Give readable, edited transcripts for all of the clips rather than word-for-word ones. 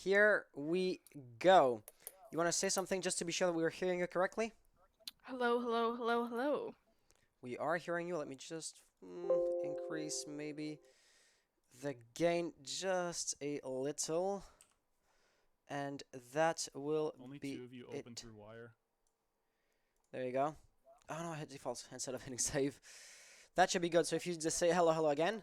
here we go. You want to say something just to be sure that we are hearing you correctly? Hello, hello, hello, hello. We are hearing you. Let me just increase maybe the gain just a little, and that will Only be two of you open it. through wire. There you go. Oh no, I hit default instead of hitting save. That should be good. So if you just say hello, hello again.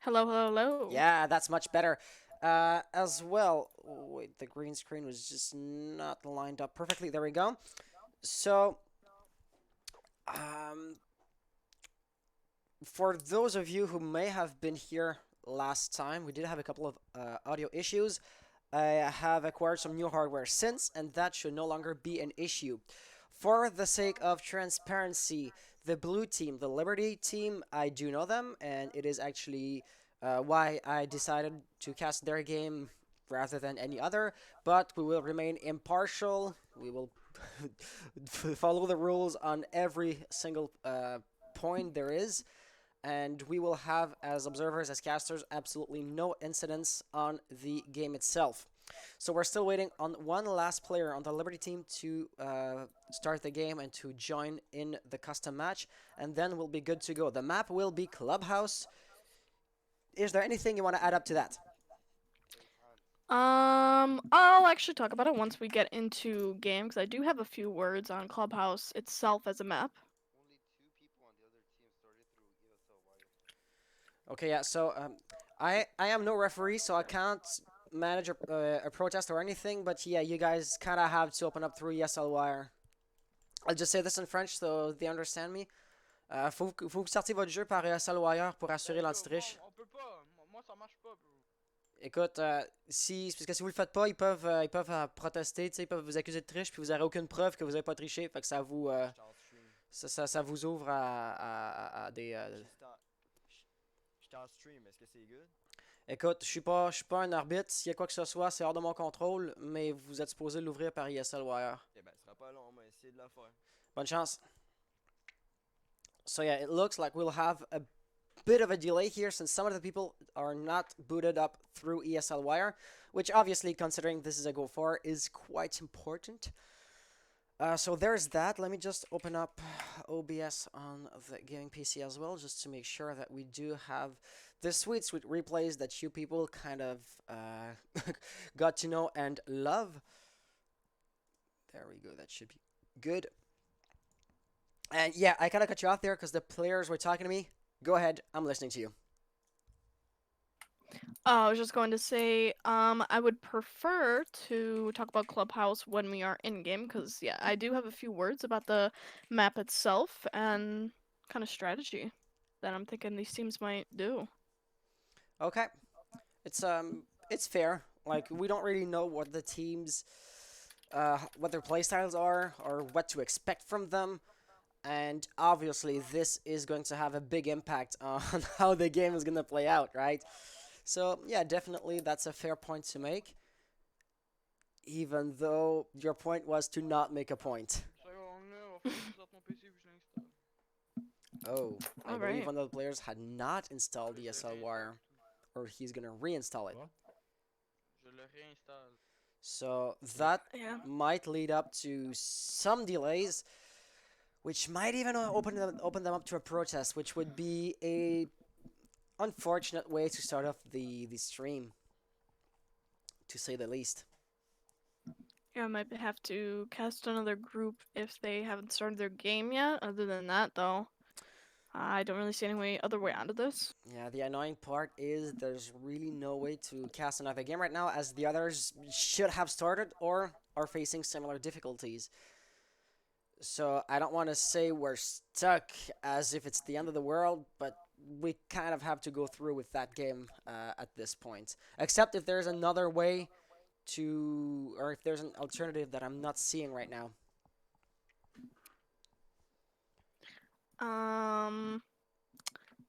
Hello, hello, hello. Yeah, that's much better. As well. Wait, the green screen was just not lined up perfectly. There we go. So, um, for those of you who may have been here last time, we did have a couple of audio issues. I have acquired some new hardware since, and that should no longer be an issue. For the sake of transparency, the blue team, the Liberty team, I do know them, and it is actually why I decided to cast their game rather than any other. But we will remain impartial. We will follow the rules on every single point there is, and we will have, as observers, as casters, absolutely no incidents on the game itself. So we're still waiting on one last player on the Liberty team to start the game and to join in the custom match, and then we'll be good to go. The map will be Clubhouse. Is there anything you want to add up to that? I'll actually talk about it once we get into game, because I do have a few words on Clubhouse itself as a map. Okay, yeah. So I am no referee, so I can't manage a protest or anything. But yeah, you guys kind of have to open up through ESL wire. I'll just say this in French so they understand me. Faut que vous sortiez votre jeu par ESL wire pour assurer l'anti-triche. On peut pas. Moi, ça marche pas, bro. Écoute, si, parce que si vous le faites pas, ils peuvent protester, ils peuvent vous accuser de triche, puis vous n'aurez aucune preuve que vous n'avez pas triché, fait que ça vous, ça vous ouvre à des. J'étais en stream, est-ce que c'est good? Écoute, je suis pas un arbitre, s'il y a quoi que ce soit, c'est hors de mon contrôle, mais vous êtes supposé l'ouvrir par ESL Wire. Eh ben, ce sera pas long, on va essayer de la faire. Bonne chance. So yeah, it looks like we'll have a bit of a delay here since some of the people are not booted up through ESL Wire, which obviously, considering this is a Go4, is quite important. So there's that. Let me just open up OBS on the gaming PC as well, just to make sure that we do have the sweet, sweet replays that you people kind of got to know and love. There we go. That should be good. And yeah, I kind of cut you off there because the players were talking to me. Go ahead. I'm listening to you. I was just going to say, I would prefer to talk about Clubhouse when we are in game, because yeah, I do have a few words about the map itself and kind of strategy that I'm thinking these teams might do. Okay. It's fair. Like we don't really know what the teams what their playstyles are or what to expect from them. And obviously, this is going to have a big impact on how the game is going to play out, right? So, yeah, definitely that's a fair point to make, even though your point was to not make a point. Ça va, on est, on va faire ça sur ton PC puis je l'installe. Oh, I All believe right. one of the players had not installed Je le ESL réinstalle Wire, or he's going to reinstall it. What? Je le réinstalle. So, that Yeah. might lead up to some delays, which might even open them up to a protest, which would be a unfortunate way to start off the stream, to say the least. Yeah, I might have to cast another group if they haven't started their game yet. Other than that, though, I don't really see any other way out of this. Yeah, the annoying part is there's really no way to cast another game right now, as the others should have started or are facing similar difficulties. So I don't want to say we're stuck as if it's the end of the world, but we kind of have to go through with that game at this point. Except if there's another way to, or if there's an alternative that I'm not seeing right now. Um,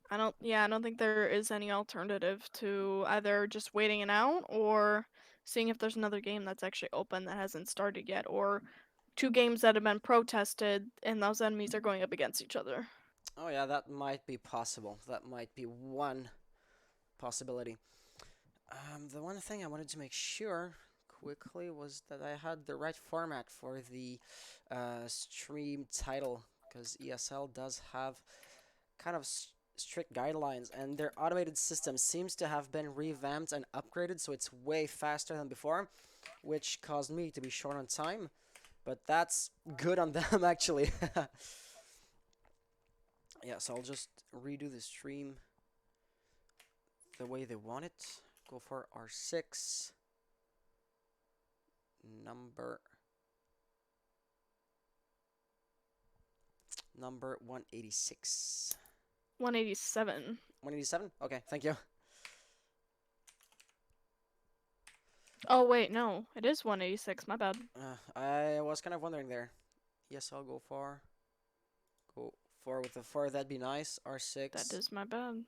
I don't think there is any alternative to either just waiting it out or seeing if there's another game that's actually open that hasn't started yet, or two games that have been protested and those enemies are going up against each other. Oh yeah, that might be possible. That might be one possibility. The one thing I wanted to make sure quickly was that I had the right format for the stream title, because ESL does have kind of strict guidelines, and their automated system seems to have been revamped and upgraded, so it's way faster than before, which caused me to be short on time. But that's good on them, actually. Yeah, so I'll just redo the stream the way they want it. Go4R6 number 186. 187. 187? Okay, thank you. Oh wait, no, it is 186. My bad. I was kind of wondering there. Yes, I'll go for. Go 4 with the 4, that'd be nice. R6. That is my bad.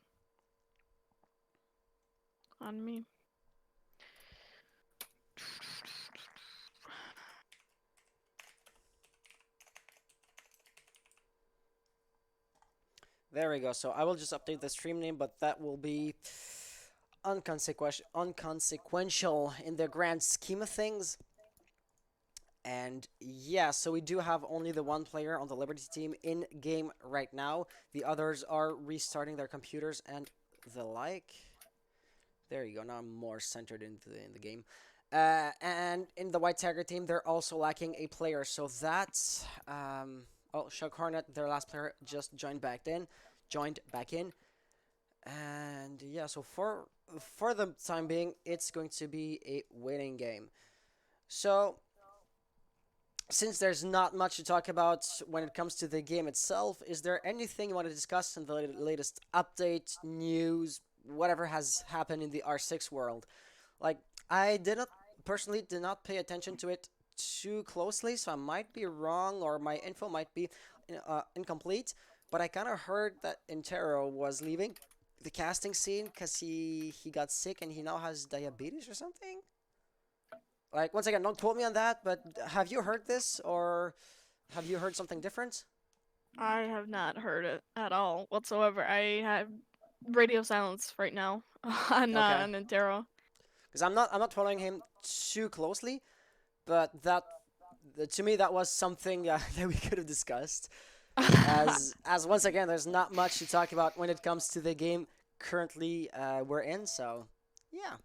On me. There we go. So I will just update the stream name, but that will be unconsequential in the grand scheme of things. And yeah, so we do have only the one player on the Liberty team in game right now. The others are restarting their computers and the like. There you go. Now I'm more centered in the game. And in the White Tiger team, they're also lacking a player. So that's oh, Shock Hornet, their last player, just joined back in. And yeah, so for the time being, it's going to be a winning game. So since there's not much to talk about when it comes to the game itself, is there anything you want to discuss in the latest update, news, whatever has happened in the R6 world? Like, I personally did not pay attention to it too closely, so I might be wrong or my info might be incomplete, but I kind of heard that Intero was leaving the casting scene because he got sick and he now has diabetes or something. Like, once again, don't quote me on that, but have you heard this, or have you heard something different? I have not heard it at all whatsoever. I have radio silence right now on Okay. Nintendo. Because I'm not following him too closely, but to me that was something that we could have discussed. As once again, there's not much to talk about when it comes to the game currently we're in. So yeah.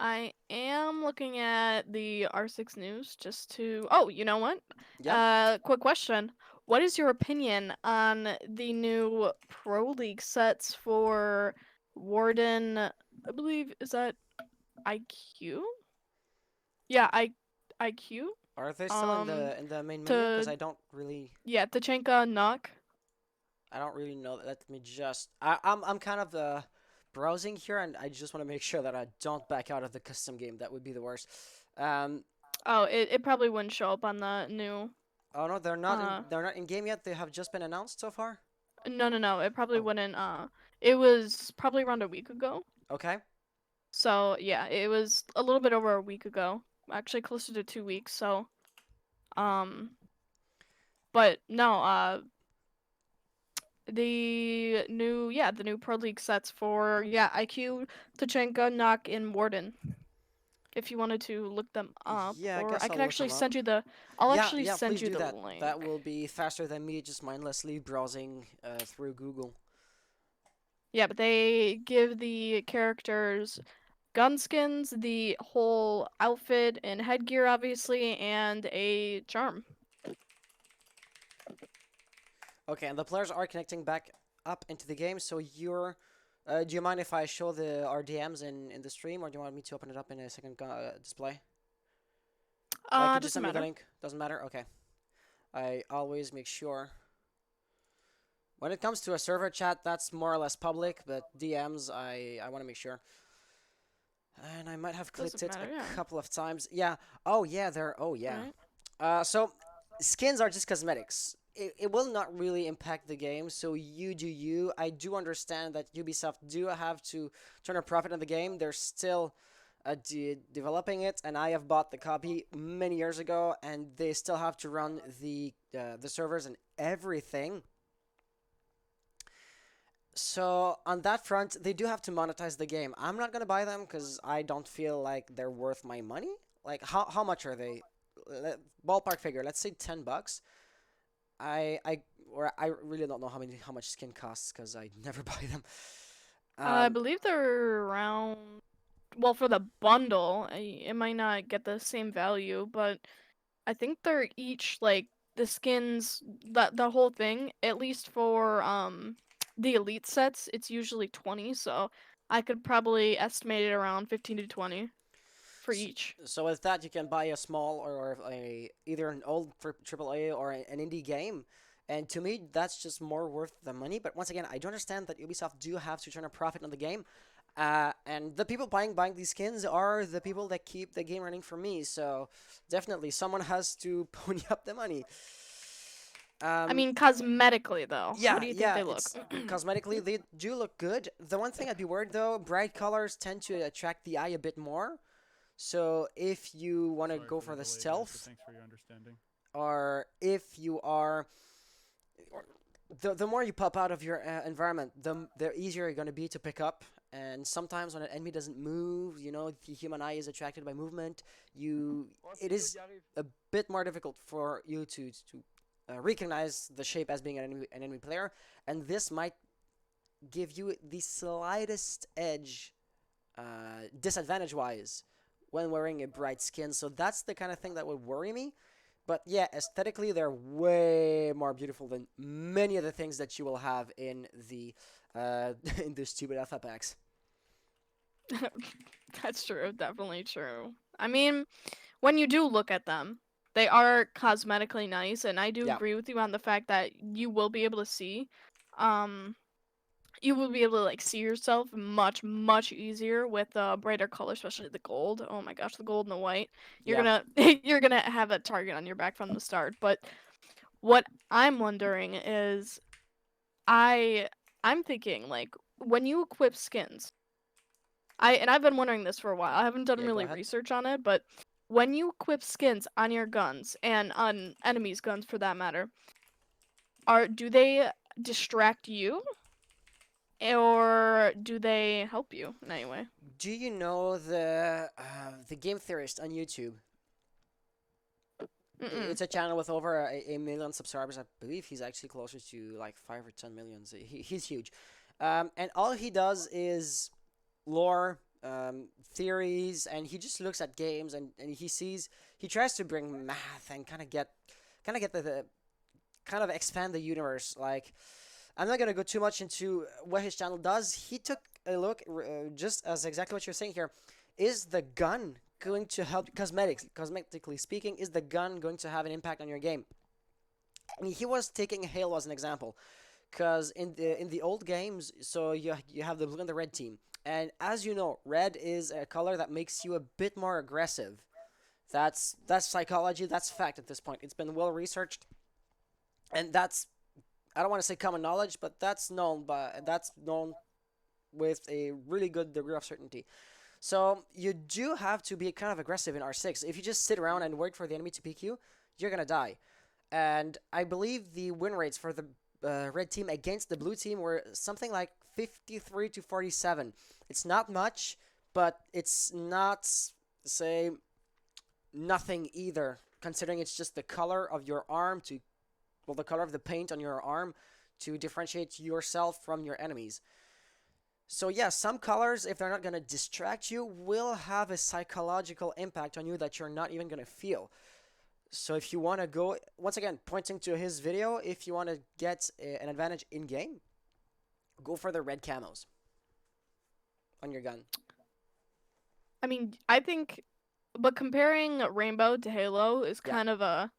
I am looking at the R6 news just to. Oh, you know what? Yeah. Quick question. What is your opinion on the new Pro League sets for Warden? I believe, is that IQ? Yeah, IQ. Are they still in the main menu? Because To yeah, Tachenka knock. I don't really know. Let me just. I'm kind of browsing here, and I just want to make sure that I don't back out of the custom game. That would be the worst. Oh, it probably wouldn't show up on the new. Oh no, they're not in game yet. They have just been announced so far. No. It probably Oh. wouldn't. It was probably around a week ago. Okay. So yeah, it was a little bit over a week ago. Actually, closer to 2 weeks. So, but no. The new Pro League sets for IQ, Tachenka, Knock, and Warden. If you wanted to look them up, Yeah, I or guess I I'll could look actually them up. send you the. I'll actually Yeah, send please you do the that. link. That will be faster than me just mindlessly browsing through Google. Yeah, but they give the characters gun skins, the whole outfit and headgear, obviously, and a charm. Okay, and the players are connecting back up into the game. So you're. Do you mind if I show the RDMs in the stream, or do you want me to open it up in a second display? Could you Doesn't send me the matter. link? Doesn't matter. Okay. I always make sure. When it comes to a server chat, that's more or less public, but DMs, I want to make sure. And I might have clipped Doesn't it matter, a yeah. couple of times. Yeah. Oh yeah, there. Oh yeah. Right. So skins are just cosmetics. It will not really impact the game, so you do you. I do understand that Ubisoft do have to turn a profit on the game. They're still developing it, and I have bought the copy many years ago, and they still have to run the servers and everything. So on that front, they do have to monetize the game. I'm not gonna buy them because I don't feel like they're worth my money. Like how much are they? Ballpark figure. Let's say $10. I or I really don't know how much skin costs because I never buy them. I Um, believe they're around. Well, for the bundle, it might not get the same value, but I think they're each like the skins, the whole thing. At least for the elite sets, it's usually 20. So I could probably estimate it around 15 to 20 for s- each. so with that, you can buy a small or a either an old AAA or an indie game. And to me, that's just more worth the money. But once again, I do understand that Ubisoft do have to turn a profit on the game. And the people buying these skins are the people that keep the game running for me. So definitely, someone has to pony up the money. I Um, mean, cosmetically though, how yeah, do you think yeah, they look? it's cosmetically they do look good. The one thing I'd be worried though, bright colors tend to attract the eye a bit more. So if you want to Sorry go for the for the delay, guys, but stealth, thanks for your understanding. or if you are, or the more you pop out of your environment, the easier you're going to be to pick up. And sometimes when an enemy doesn't move, the human eye is attracted by movement. You, Ouais, it c'est ça is qui arrive. a bit more difficult for you to recognize the shape as being an enemy player, and this might give you the slightest edge, disadvantage-wise, when wearing a bright skin. So that's the kind of thing that would worry me. But yeah, aesthetically, they're way more beautiful than many of the things that you will have in the in the stupid alpha packs. That's true, definitely true. I mean, when you do look at them, they are cosmetically nice, and I do Yeah, agree with you on the fact that you will be able to see, um, you will be able to like see yourself much easier with a brighter color, especially the gold. Oh my gosh, the gold and the white. You're yeah. gonna you're gonna have a target on your back from the start. But what I'm wondering is, I I'm thinking like when you equip skins, I've been wondering this for a while. I haven't done Yeah, go really ahead. research on it, but when you equip skins on your guns and on enemies' guns for that matter, do they distract you or do they help you in any way? Do you know the game theorist on YouTube? Mm-mm. It's a channel with over a million subscribers. I believe he's actually closer to like 5 or 10 millions. He's huge, and all he does is lore, theories, and he just looks at games and he tries to bring math and kind of get the kind of expand the universe. Like I'm not gonna go too much into what his channel does. He took a look, just as exactly what you're saying here. Is the gun going to help cosmetically speaking? Is the gun going to have an impact on your game? And he was taking Halo as an example, because in the old games, so you have the blue and the red team, and as you know, red is a color that makes you a bit more aggressive. That's psychology. That's fact at this point. It's been well researched, and that's I don't want to say common knowledge, but that's known with a really good degree of certainty. So you do have to be kind of aggressive in R6. If you just sit around and wait for the enemy to peek you, you're gonna die. And I believe the win rates for the red team against the blue team were something like 53 to 47. It's not much, but it's not, say, nothing either, considering it's just the color of your arm well, the color of the paint on your arm to differentiate yourself from your enemies. So yeah, some colors, if they're not gonna distract you, will have a psychological impact on you that you're not even gonna feel. So if you want to go, once again, pointing to his video, if you want to get an advantage in game, go for the red camos on your gun. I mean, I think, but comparing Rainbow to Halo is Yeah. kind of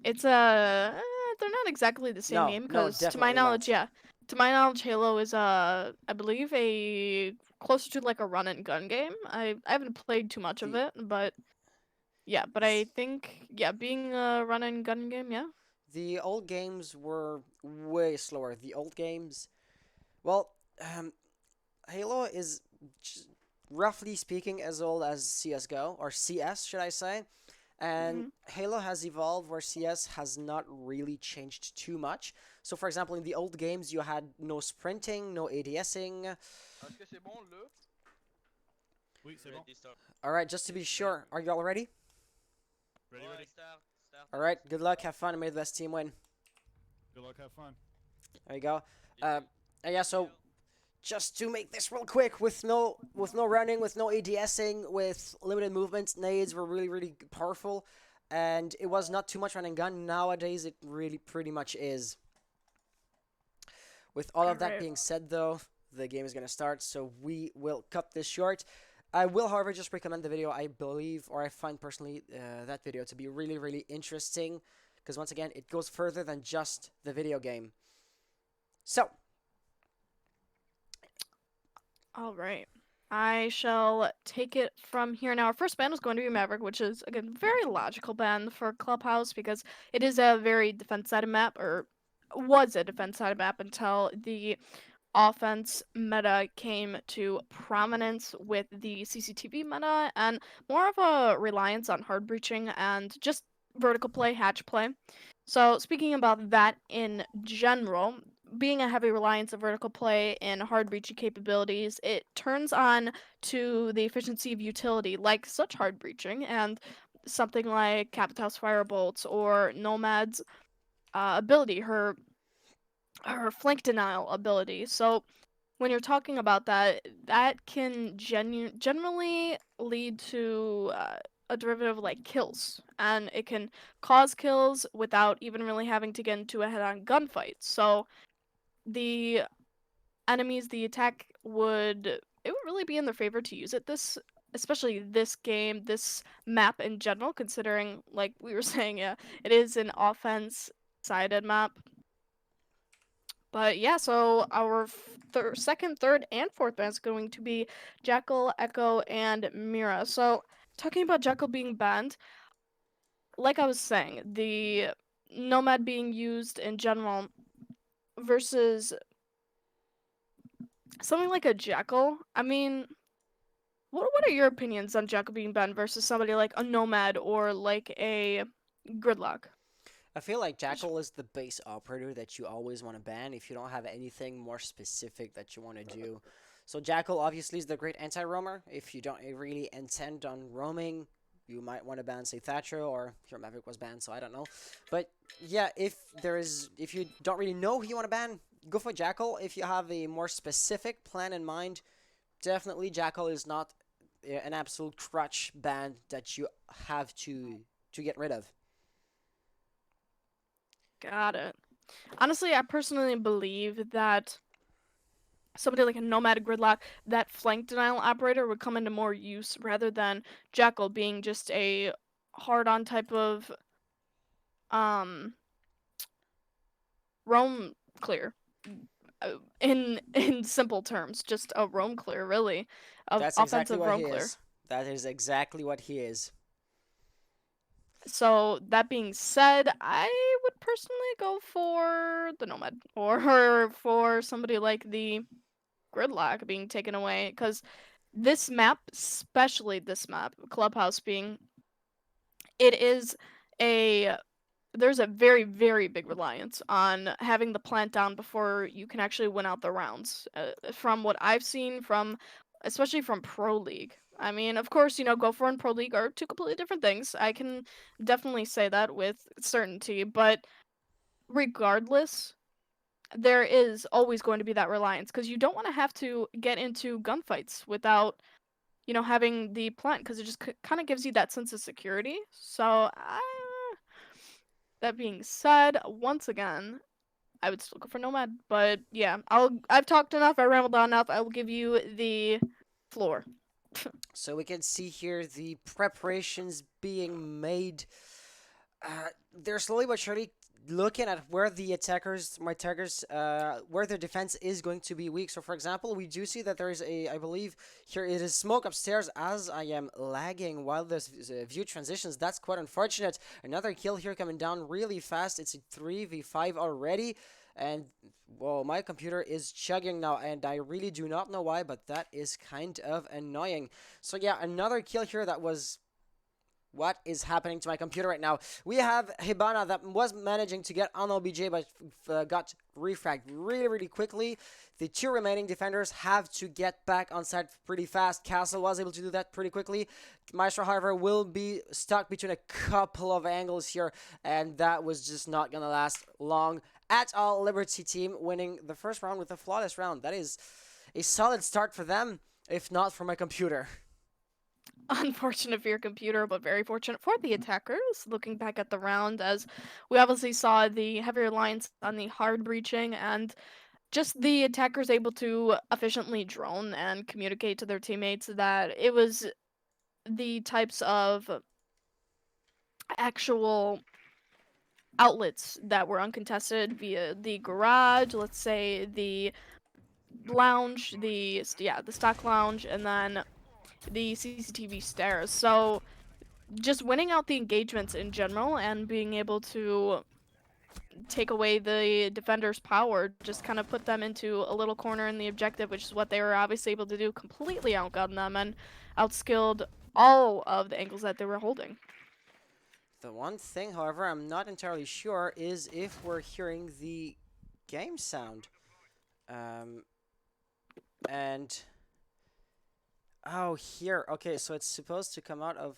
it's a, they're not exactly the same No, game no, because to my definitely knowledge, not. yeah, to my knowledge, Halo is I believe a closer to like a run and gun game. I haven't played too much of The it, but yeah, but I think yeah, being a run and gun game, yeah. the old games were way slower. The old games, well, um, Halo is roughly speaking as old as CS:GO or CS, should I say? And Mhm. Halo has evolved where CS has not really changed too much. So, for example, in the old games, you had no sprinting, no ADSing. Est-ce que c'est bon là? Oui, c'est bon. Ready, start. All right, just to be sure, are you all ready? Ready, Ouais, ready. start. All right, good luck, have fun, and may the best team win. Good luck, have fun. There you go. Yeah. Yeah, so just to make this real quick, with no running, with no ADSing, with limited movements, nades were really powerful, and it was not too much run and gun. Nowadays, it really pretty much is. With all of that Alright. being said, though, the game is gonna start, so we will cut this short. I will, however, just recommend the video. I believe, or I find personally, that video to be really interesting, because once again, it goes further than just the video game. So, All right. I shall take it from here. Now, our first ban is going to be Maverick, which is, again, very logical ban for Clubhouse because it is a very defense-sided map, or was a defense-sided map until the offense meta came to prominence with the CCTV meta and more of a reliance on hard breaching and just vertical play, hatch play. So, speaking about that in general, being a heavy reliance of vertical play and hard breaching capabilities, it turns on to the efficiency of utility, like such hard breaching, and something like Capitão's Firebolts or Nomad's ability, her flank denial ability. So, when you're talking about that, that can generally lead to a derivative like kills, and it can cause kills without even really having to get into a head-on gunfight. So the enemies, the attack would really be in their favor to use it especially this game, this map in general, considering like we were saying, yeah, it is an offense sided map. But yeah, so our second, third, and fourth band is going to be Jackal, Echo, and Mira. So talking about Jackal being banned, like I was saying, the Nomad being used in general versus something like a Jackal. I mean, what are your opinions on Jackal being banned versus somebody like a Nomad or like a Gridlock? I feel like Jackal is the base operator that you always want to ban if you don't have anything more specific that you want to do. So Jackal obviously is the great anti-roamer. If you don't really intend on roaming, you might want to ban, say, Thatcher, or your Maverick was banned, so I don't know. But yeah, if you don't really know who you want to ban, go for Jackal. If you have a more specific plan in mind, definitely Jackal is not an absolute crutch ban that you have to get rid of. Got it. Honestly, I personally believe that somebody like a Nomad Gridlock, that flank denial operator would come into more use rather than Jackal being just a hard-on type of roam clear. In simple terms, just a roam clear, really, of That's exactly offensive what roam he clear. is. That is exactly what he is. So that being said, I would personally go for the Nomad or for somebody like the Gridlock being taken away, because this map, especially this map, Clubhouse being, it is there's a very big reliance on having the plant down before you can actually win out the rounds. From what I've seen especially from Pro League. I mean, of course, Go4R and Pro League are two completely different things. I can definitely say that with certainty, but regardless, there is always going to be that reliance because you don't want to have to get into gunfights without, having the plant, because it just kind of gives you that sense of security. So, that being said, once again, I would still go for Nomad. But yeah, I've talked enough. I rambled on enough. I will give you the floor. So we can see here the preparations being made. They're slowly but surely looking at where the attackers, where their defense is going to be weak. So, for example, we do see that there is I believe here it is smoke upstairs as I am lagging while this view transitions. That's quite unfortunate. Another kill here coming down really fast. It's a 3v5 already. And, well, my computer is chugging now, and I really do not know why, but that is kind of annoying. So, yeah, another kill here that was What is happening to my computer right now? We have Hibana that was managing to get on OBJ, but got refragged really, really quickly. The two remaining defenders have to get back on site pretty fast. Castle was able to do that pretty quickly. Maestro, however, will be stuck between a couple of angles here, and that was just not gonna last long at all. Liberty team winning the first round with a flawless round. That is a solid start for them, if not for my computer. Unfortunate for your computer, but very fortunate for the attackers. Looking back at the round, as we obviously saw the heavier lines on the hard breaching, and just the attackers able to efficiently drone and communicate to their teammates that it was the types of actual outlets that were uncontested via the garage, let's say the lounge, the stock lounge, and then the CCTV stairs. So just winning out the engagements in general and being able to take away the defender's power, just kind of put them into a little corner in the objective, which is what they were obviously able to do, completely outgunned them and outskilled all of the angles that they were holding. The one thing, however, I'm not entirely sure is if we're hearing the game sound. And oh, here. Okay, so it's supposed to come out of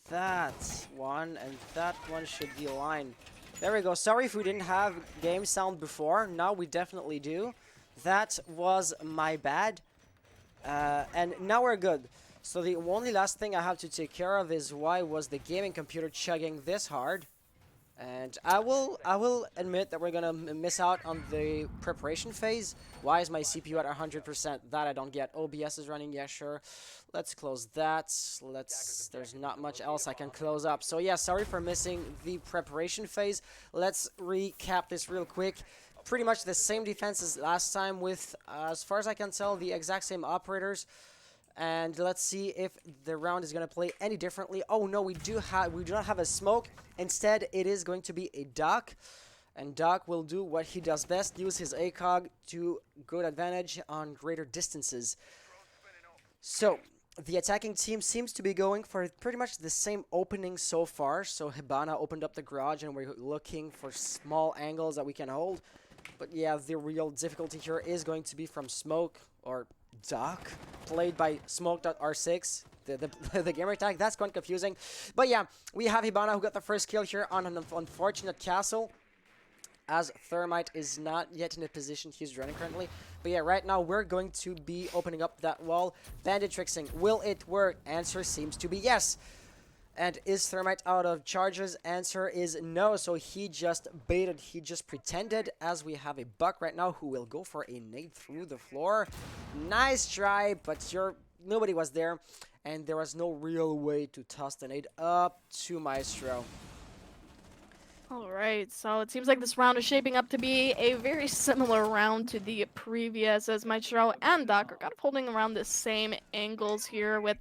that one, and that one should be aligned. There we go. Sorry if we didn't have game sound before. Now we definitely do. That was my bad. And now we're good. So the only last thing I have to take care of is why was the gaming computer chugging this hard. And I will admit that we're gonna miss out on the preparation phase. Why is my CPU at 100%? That I don't get. OBS is running, yeah, sure. Let's close that. There's not much else I can close up. So yeah, sorry for missing the preparation phase. Let's recap this real quick. Pretty much the same defense as last time with, as far as I can tell, the exact same operators. And let's see if the round is going to play any differently. Oh no, we do not have a smoke. Instead, it is going to be a Doc. And Doc will do what he does best, use his ACOG to good advantage on greater distances. So, the attacking team seems to be going for pretty much the same opening so far. So, Hibana opened up the garage and we're looking for small angles that we can hold. But yeah, the real difficulty here is going to be from Smoke or Doc, played by Smoke.R6, the gamer tag. That's quite confusing. But yeah, we have Hibana who got the first kill here on an unfortunate castle, as Thermite is not yet in a position he's running currently. But yeah, right now we're going to be opening up that wall. Bandit tricksing, will it work? Answer seems to be yes. And is Thermite out of charges? Answer is no, so he just baited, he just pretended, as we have a Buck right now who will go for a nade through the floor. Nice try, but nobody was there, and there was no real way to toss the nade up to Maestro. Alright, so it seems like this round is shaping up to be a very similar round to the previous, as Maestro and Doc are kind of holding around the same angles here, with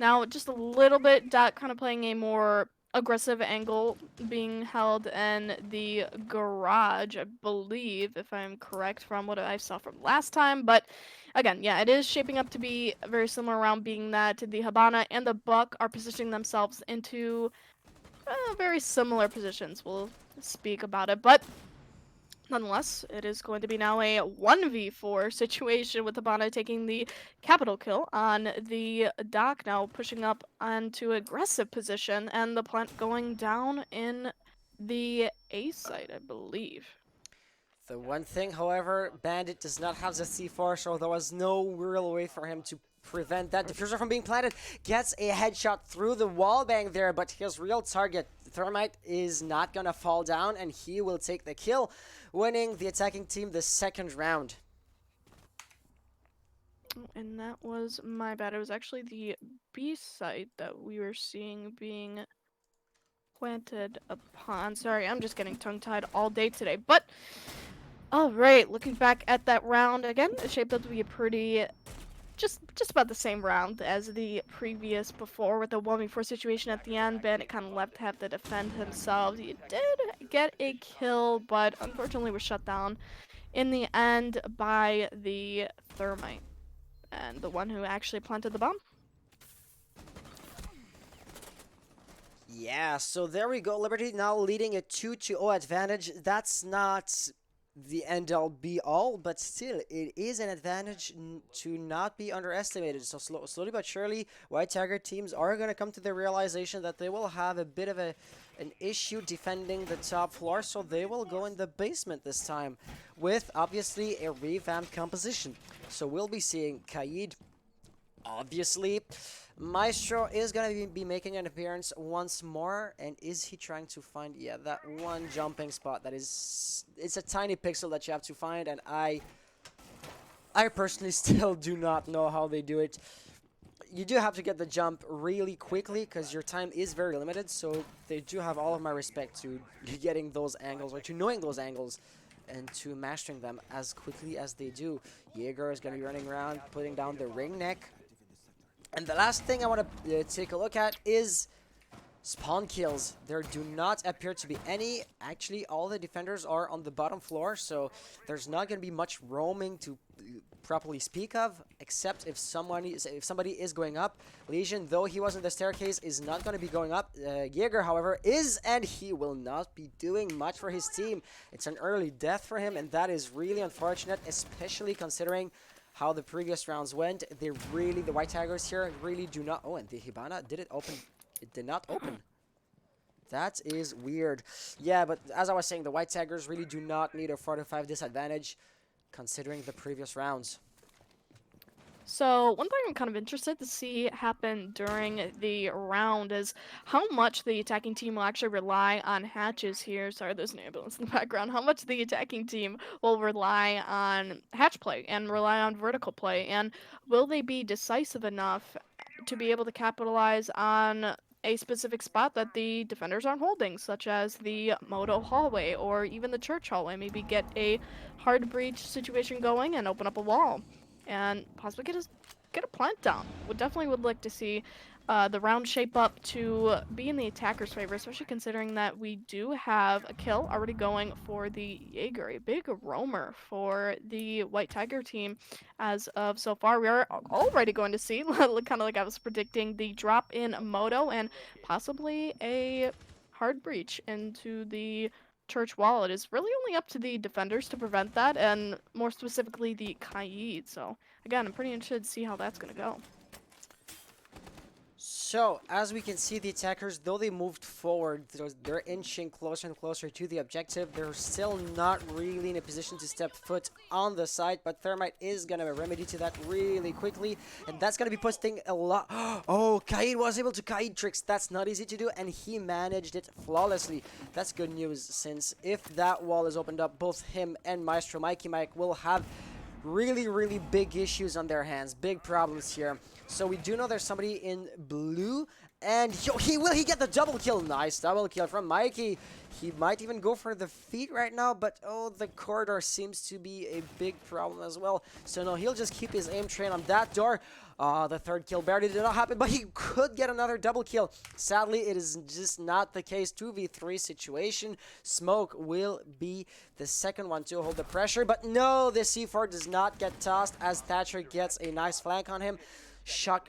now just a little bit Doc kind of playing a more aggressive angle being held in the garage, I believe, if I'm correct from what I saw from last time. But again, yeah, it is shaping up to be a very similar round, being that the Hibana and the Buck are positioning themselves into very similar positions. We'll speak about it, but nonetheless, it is going to be now a 1v4 situation with Hibana taking the capital kill on the Doc, now pushing up onto aggressive position, and the plant going down in the A site, I believe. The one thing, however, Bandit does not have the C4, so there was no real way for him to prevent that diffuser from being planted. Gets a headshot through the wallbang there, but his real target, Thermite, is not gonna fall down, and he will take the kill, winning the attacking team the second round. And that was my bad. It was actually the B site that we were seeing being planted upon. Sorry, I'm just getting tongue-tied all day today. But, alright, looking back at that round, again, it shaped up to be a pretty, just about the same round as the previous before, with a 1v4 situation at the end. Bandit kind of left to have to defend himself. He did get a kill, but unfortunately was shut down in the end by the Thermite, and the one who actually planted the bomb. Yeah, so there we go. Liberty now leading a 2-0 advantage. That's not the end all be all, but still, it is an advantage to not be underestimated. So slowly but surely, White Tiger teams are going to come to the realization that they will have a bit of an issue defending the top floor, so they will go in the basement this time with obviously a revamped composition. So we'll be seeing Kaid. Obviously, Maestro is going to be making an appearance once more, and is he trying to find, yeah, that one jumping spot that is, it's a tiny pixel that you have to find, and I personally still do not know how they do it. You do have to get the jump really quickly, because your time is very limited, so they do have all of my respect to getting those angles, or to knowing those angles, and to mastering them as quickly as they do. Jaeger is going to be running around, putting down the ring neck. And the last thing I want to take a look at is spawn kills. There do not appear to be any. Actually, all the defenders are on the bottom floor, so there's not going to be much roaming to properly speak of, except if somebody is going up. Legion, though he was in the staircase, is not going to be going up. Jaeger, however, is, and he will not be doing much for his team. It's an early death for him, and that is really unfortunate, especially considering how the previous rounds went. The White Tigers here really do not. Oh, and the Hibana, did it open? It did not open. That is weird. Yeah, but as I was saying, the White Tigers really do not need a 4-5 disadvantage, considering the previous rounds. So one thing I'm kind of interested to see happen during the round is how much the attacking team will actually rely on hatches here. Sorry, there's an ambulance in the background. How much the attacking team will rely on hatch play and rely on vertical play, and will they be decisive enough to be able to capitalize on a specific spot that the defenders aren't holding, such as the Moto hallway or even the church hallway. Maybe get a hard breach situation going and open up a wall, and possibly get a plant down. Would like to see the round shape up to be in the attacker's favor, especially considering that we do have a kill already going for the Jaeger, a big roamer for the White Tiger team. As of so far, we are already going to see, kind of like I was predicting, the drop in Moto and possibly a hard breach into the church wall. It is really only up to the defenders to prevent that, and more specifically the Kaid. So again, I'm pretty interested to see how that's gonna go. So, as we can see, the attackers, though they moved forward, they're inching closer and closer to the objective. They're still not really in a position to step foot on the site, but Thermite is going to remedy to that really quickly, and that's going to be putting a lot... Oh, Kaid was able to Kaid tricks. That's not easy to do, and he managed it flawlessly. That's good news, since if that wall is opened up, both him and Maestro Mikey Mike will have really big issues on their hands, big problems here. So we do know there's somebody in blue, and he get the double kill. Nice double kill from Mikey. He might even go for the feet right now, but oh, the corridor seems to be a big problem as well. So no, he'll just keep his aim train on that door. The third kill barely did not happen, but he could get another double kill. Sadly, it is just not the case. 2v3 situation. Smoke will be the second one to hold the pressure, but no, the C4 does not get tossed as Thatcher gets a nice flank on him. Shock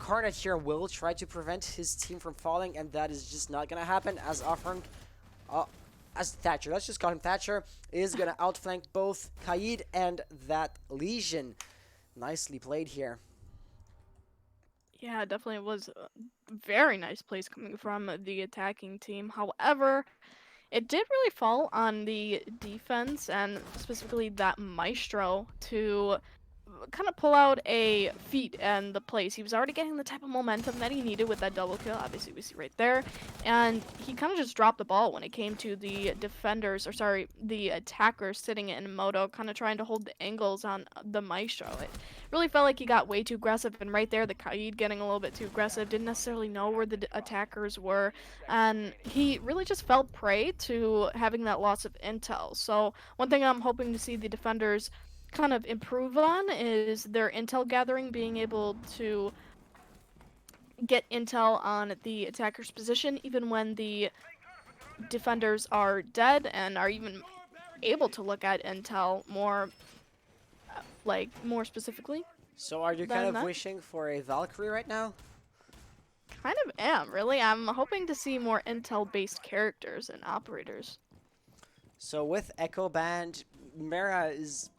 Hornet here will try to prevent his team from falling, and that is just not gonna happen as as Thatcher, let's just call him Thatcher, is gonna outflank both Kaid and that Legion. Nicely played here. Yeah, definitely was a very nice plays coming from the attacking team. However, it did really fall on the defense, and specifically that Maestro, to kind of pull out a feat and the place. He was already getting the type of momentum that he needed with that double kill. Obviously, we see right there. And he kind of just dropped the ball when it came to the defenders, or sorry, the attackers sitting in Moto, kind of trying to hold the angles on the Maestro. It really felt like he got way too aggressive, and right there, the Kaid getting a little bit too aggressive, didn't necessarily know where the attackers were, and he really just fell prey to having that loss of intel. So one thing I'm hoping to see the defenders kind of improve on is their intel gathering, being able to get intel on the attacker's position even when the defenders are dead, and are even able to look at intel more more specifically. So are you kind of that? wishing for a Valkyrie right now? kind of am, really. I'm hoping to see more intel-based characters and operators. So with Echo Band, Mera is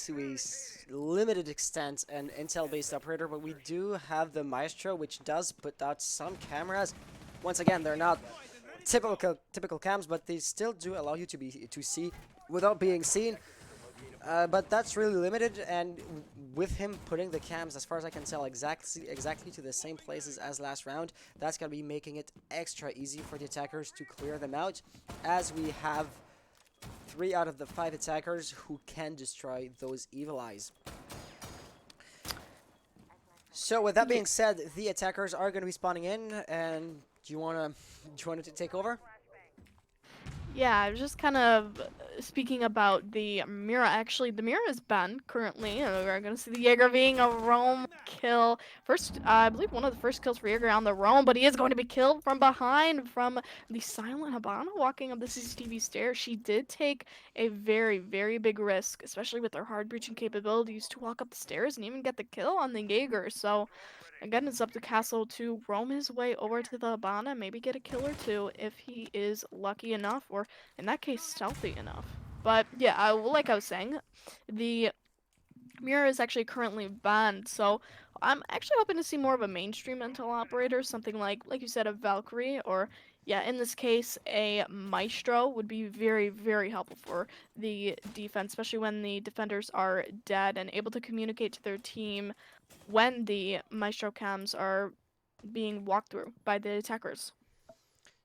to a limited extent an intel-based operator, but we do have the Maestro, which does put out some cameras. Once again, they're not typical cams, but they still do allow you to see without being seen. But that's really limited, and with him putting the cams, as far as I can tell, exactly to the same places as last round, that's gonna be making it extra easy for the attackers to clear them out, as we have 3 out of the 5 attackers who can destroy those evil eyes. So with that being said, the attackers are going to be spawning in, and do you wanna to take over? Yeah, I was just kind of speaking about the Mira. Actually, the Mira is banned currently. We're going to see the Jaeger being a roam kill. First, I believe one of the first kills for Jaeger on the roam, but he is going to be killed from behind from the silent Habana walking up the CCTV stairs. She did take a very, very big risk, especially with her hard breaching capabilities, to walk up the stairs and even get the kill on the Jaeger. So, again, it's up to Castle to roam his way over to the Habana, maybe get a kill or two if he is lucky enough, or in that case, stealthy enough. But yeah, like I was saying, the Mirror is actually currently banned, so I'm actually hoping to see more of a mainstream intel operator, something like you said, a Valkyrie, or yeah, in this case, a Maestro would be very, very helpful for the defense, especially when the defenders are dead and able to communicate to their team when the Maestro cams are being walked through by the attackers.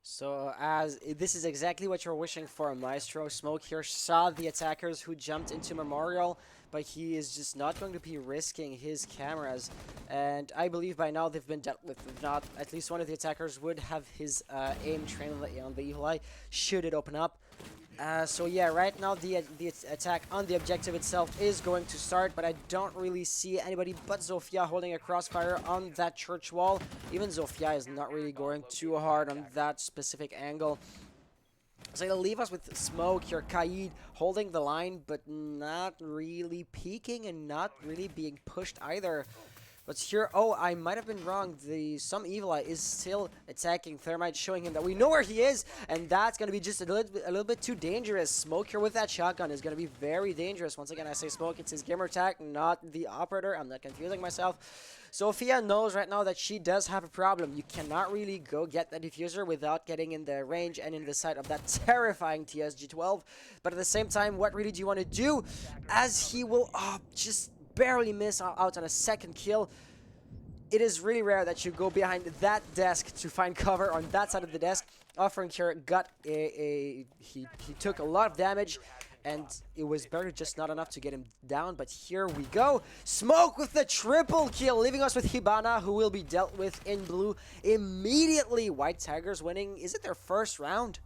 So as this is exactly what you're wishing for, Maestro. Smoke here saw the attackers who jumped into Memorial, but he is just not going to be risking his cameras. And I believe by now they've been dealt with. If not, at least one of the attackers would have his aim trained on the Evil Eye, should it open up. So yeah, right now the attack on the objective itself is going to start, but I don't really see anybody but Zofia holding a crossfire on that church wall. Even Zofia is not really going too hard on that specific angle. So it'll leave us with Smoke here, Kaid holding the line, but not really peeking and not really being pushed either. But here, oh, I might have been wrong. Some Evil Eye is still attacking Thermite, showing him that we know where he is, and that's going to be just a little bit too dangerous. Smoke here with that shotgun is going to be very dangerous. Once again, I say Smoke, it's his gamer tag, not the operator. I'm not confusing myself. Sophia knows right now that she does have a problem. You cannot really go get the diffuser without getting in the range and in the sight of that terrifying TSG-12. But at the same time, what really do you want to do? As he will just barely miss out on a second kill. It is really rare that you go behind that desk to find cover on that side of the desk. Offering here got he took a lot of damage, and it was barely just not enough to get him down. But here we go. Smoke with the triple kill, leaving us with Hibana, who will be dealt with in blue immediately. White Tigers winning. Is it their first round?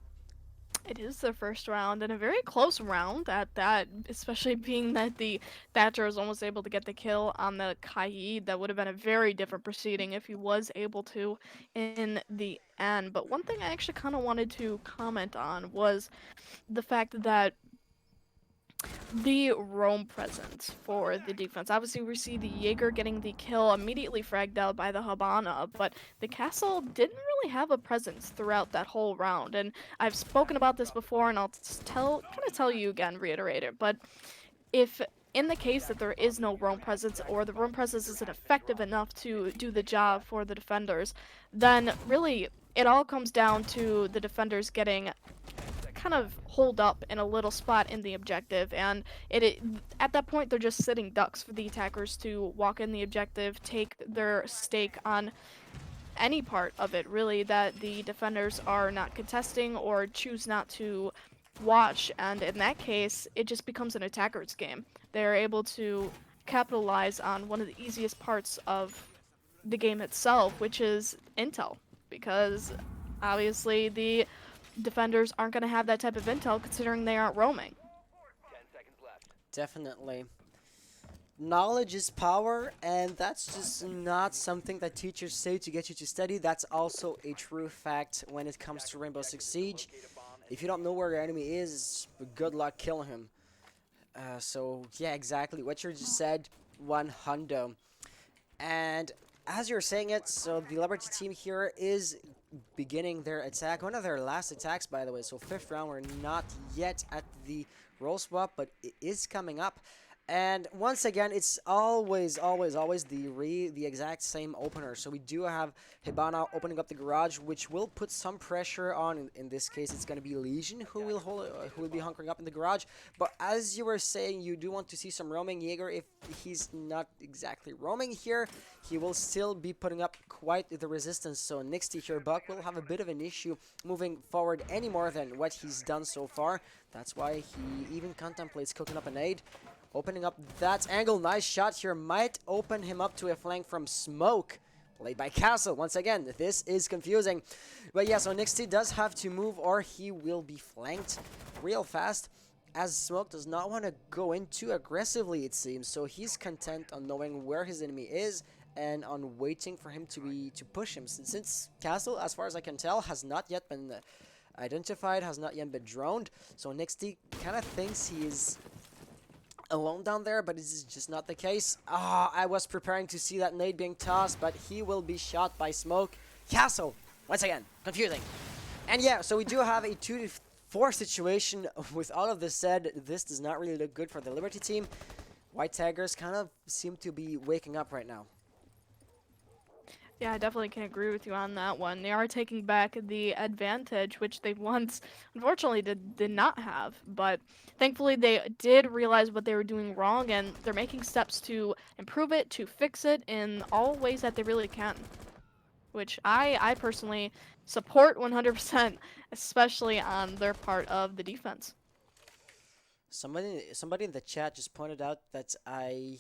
It is the first round, and a very close round at that, especially being that the Thatcher was almost able to get the kill on the Kaid. That would have been a very different proceeding if he was able to in the end. But one thing I actually kind of wanted to comment on was the fact that the roam presence for the defense. Obviously, we see the Jaeger getting the kill immediately fragged out by the Habana, but the castle didn't really have a presence throughout that whole round. And I've spoken about this before, and I'll tell you again, reiterate it. But if in the case that there is no roam presence, or the roam presence isn't effective enough to do the job for the defenders, then really it all comes down to the defenders getting kind of holed up in a little spot in the objective, and at that point they're just sitting ducks for the attackers to walk in the objective, take their stake on any part of it really that the defenders are not contesting or choose not to watch, and in that case it just becomes an attacker's game. They're able to capitalize on one of the easiest parts of the game itself, which is intel, because obviously the defenders aren't going to have that type of intel considering they aren't roaming. Definitely. Knowledge is power, and that's just not something that teachers say to get you to study. That's also a true fact when it comes to Rainbow Six Siege. If you don't know where your enemy is, good luck killing him. So yeah, exactly what you just said, 100. And as you're saying it, so the Liberty team here is beginning their attack. One of their last attacks, by the way. So 5th round, we're not yet at the roll swap, but it is coming up. And once again, it's always the exact same opener. So we do have Hibana opening up the garage, which will put some pressure on. In this case, it's going to be Legion who will be hunkering up in the garage. But as you were saying, you do want to see some roaming. Jaeger, if he's not exactly roaming here, he will still be putting up quite the resistance. So Nixty here, Buck will have a bit of an issue moving forward any more than what he's done so far. That's why he even contemplates cooking up a nade. Opening up that angle, nice shot here, might open him up to a flank from Smoke. Played by Castle. Once again, this is confusing. But yeah, so Nixty does have to move or he will be flanked real fast, as Smoke does not want to go in too aggressively, it seems. So he's content on knowing where his enemy is and on waiting for him to push him. Since Castle, as far as I can tell, has not yet been identified, has not yet been droned. So Nixty kind of thinks he is alone down there, but this is just not the case. I was preparing to see that nade being tossed, but he will be shot by Smoke. Castle, once again, confusing. And yeah, so we do have a 2-4 situation. With all of this said, this does not really look good for the Liberty team. White Tigers kind of seem to be waking up right now. Yeah, I definitely can agree with you on that one. They are taking back the advantage, which they once, unfortunately, did not have. But thankfully, they did realize what they were doing wrong, and they're making steps to improve it, to fix it in all ways that they really can. Which I personally support 100%, especially on their part of the defense. Somebody in the chat just pointed out that I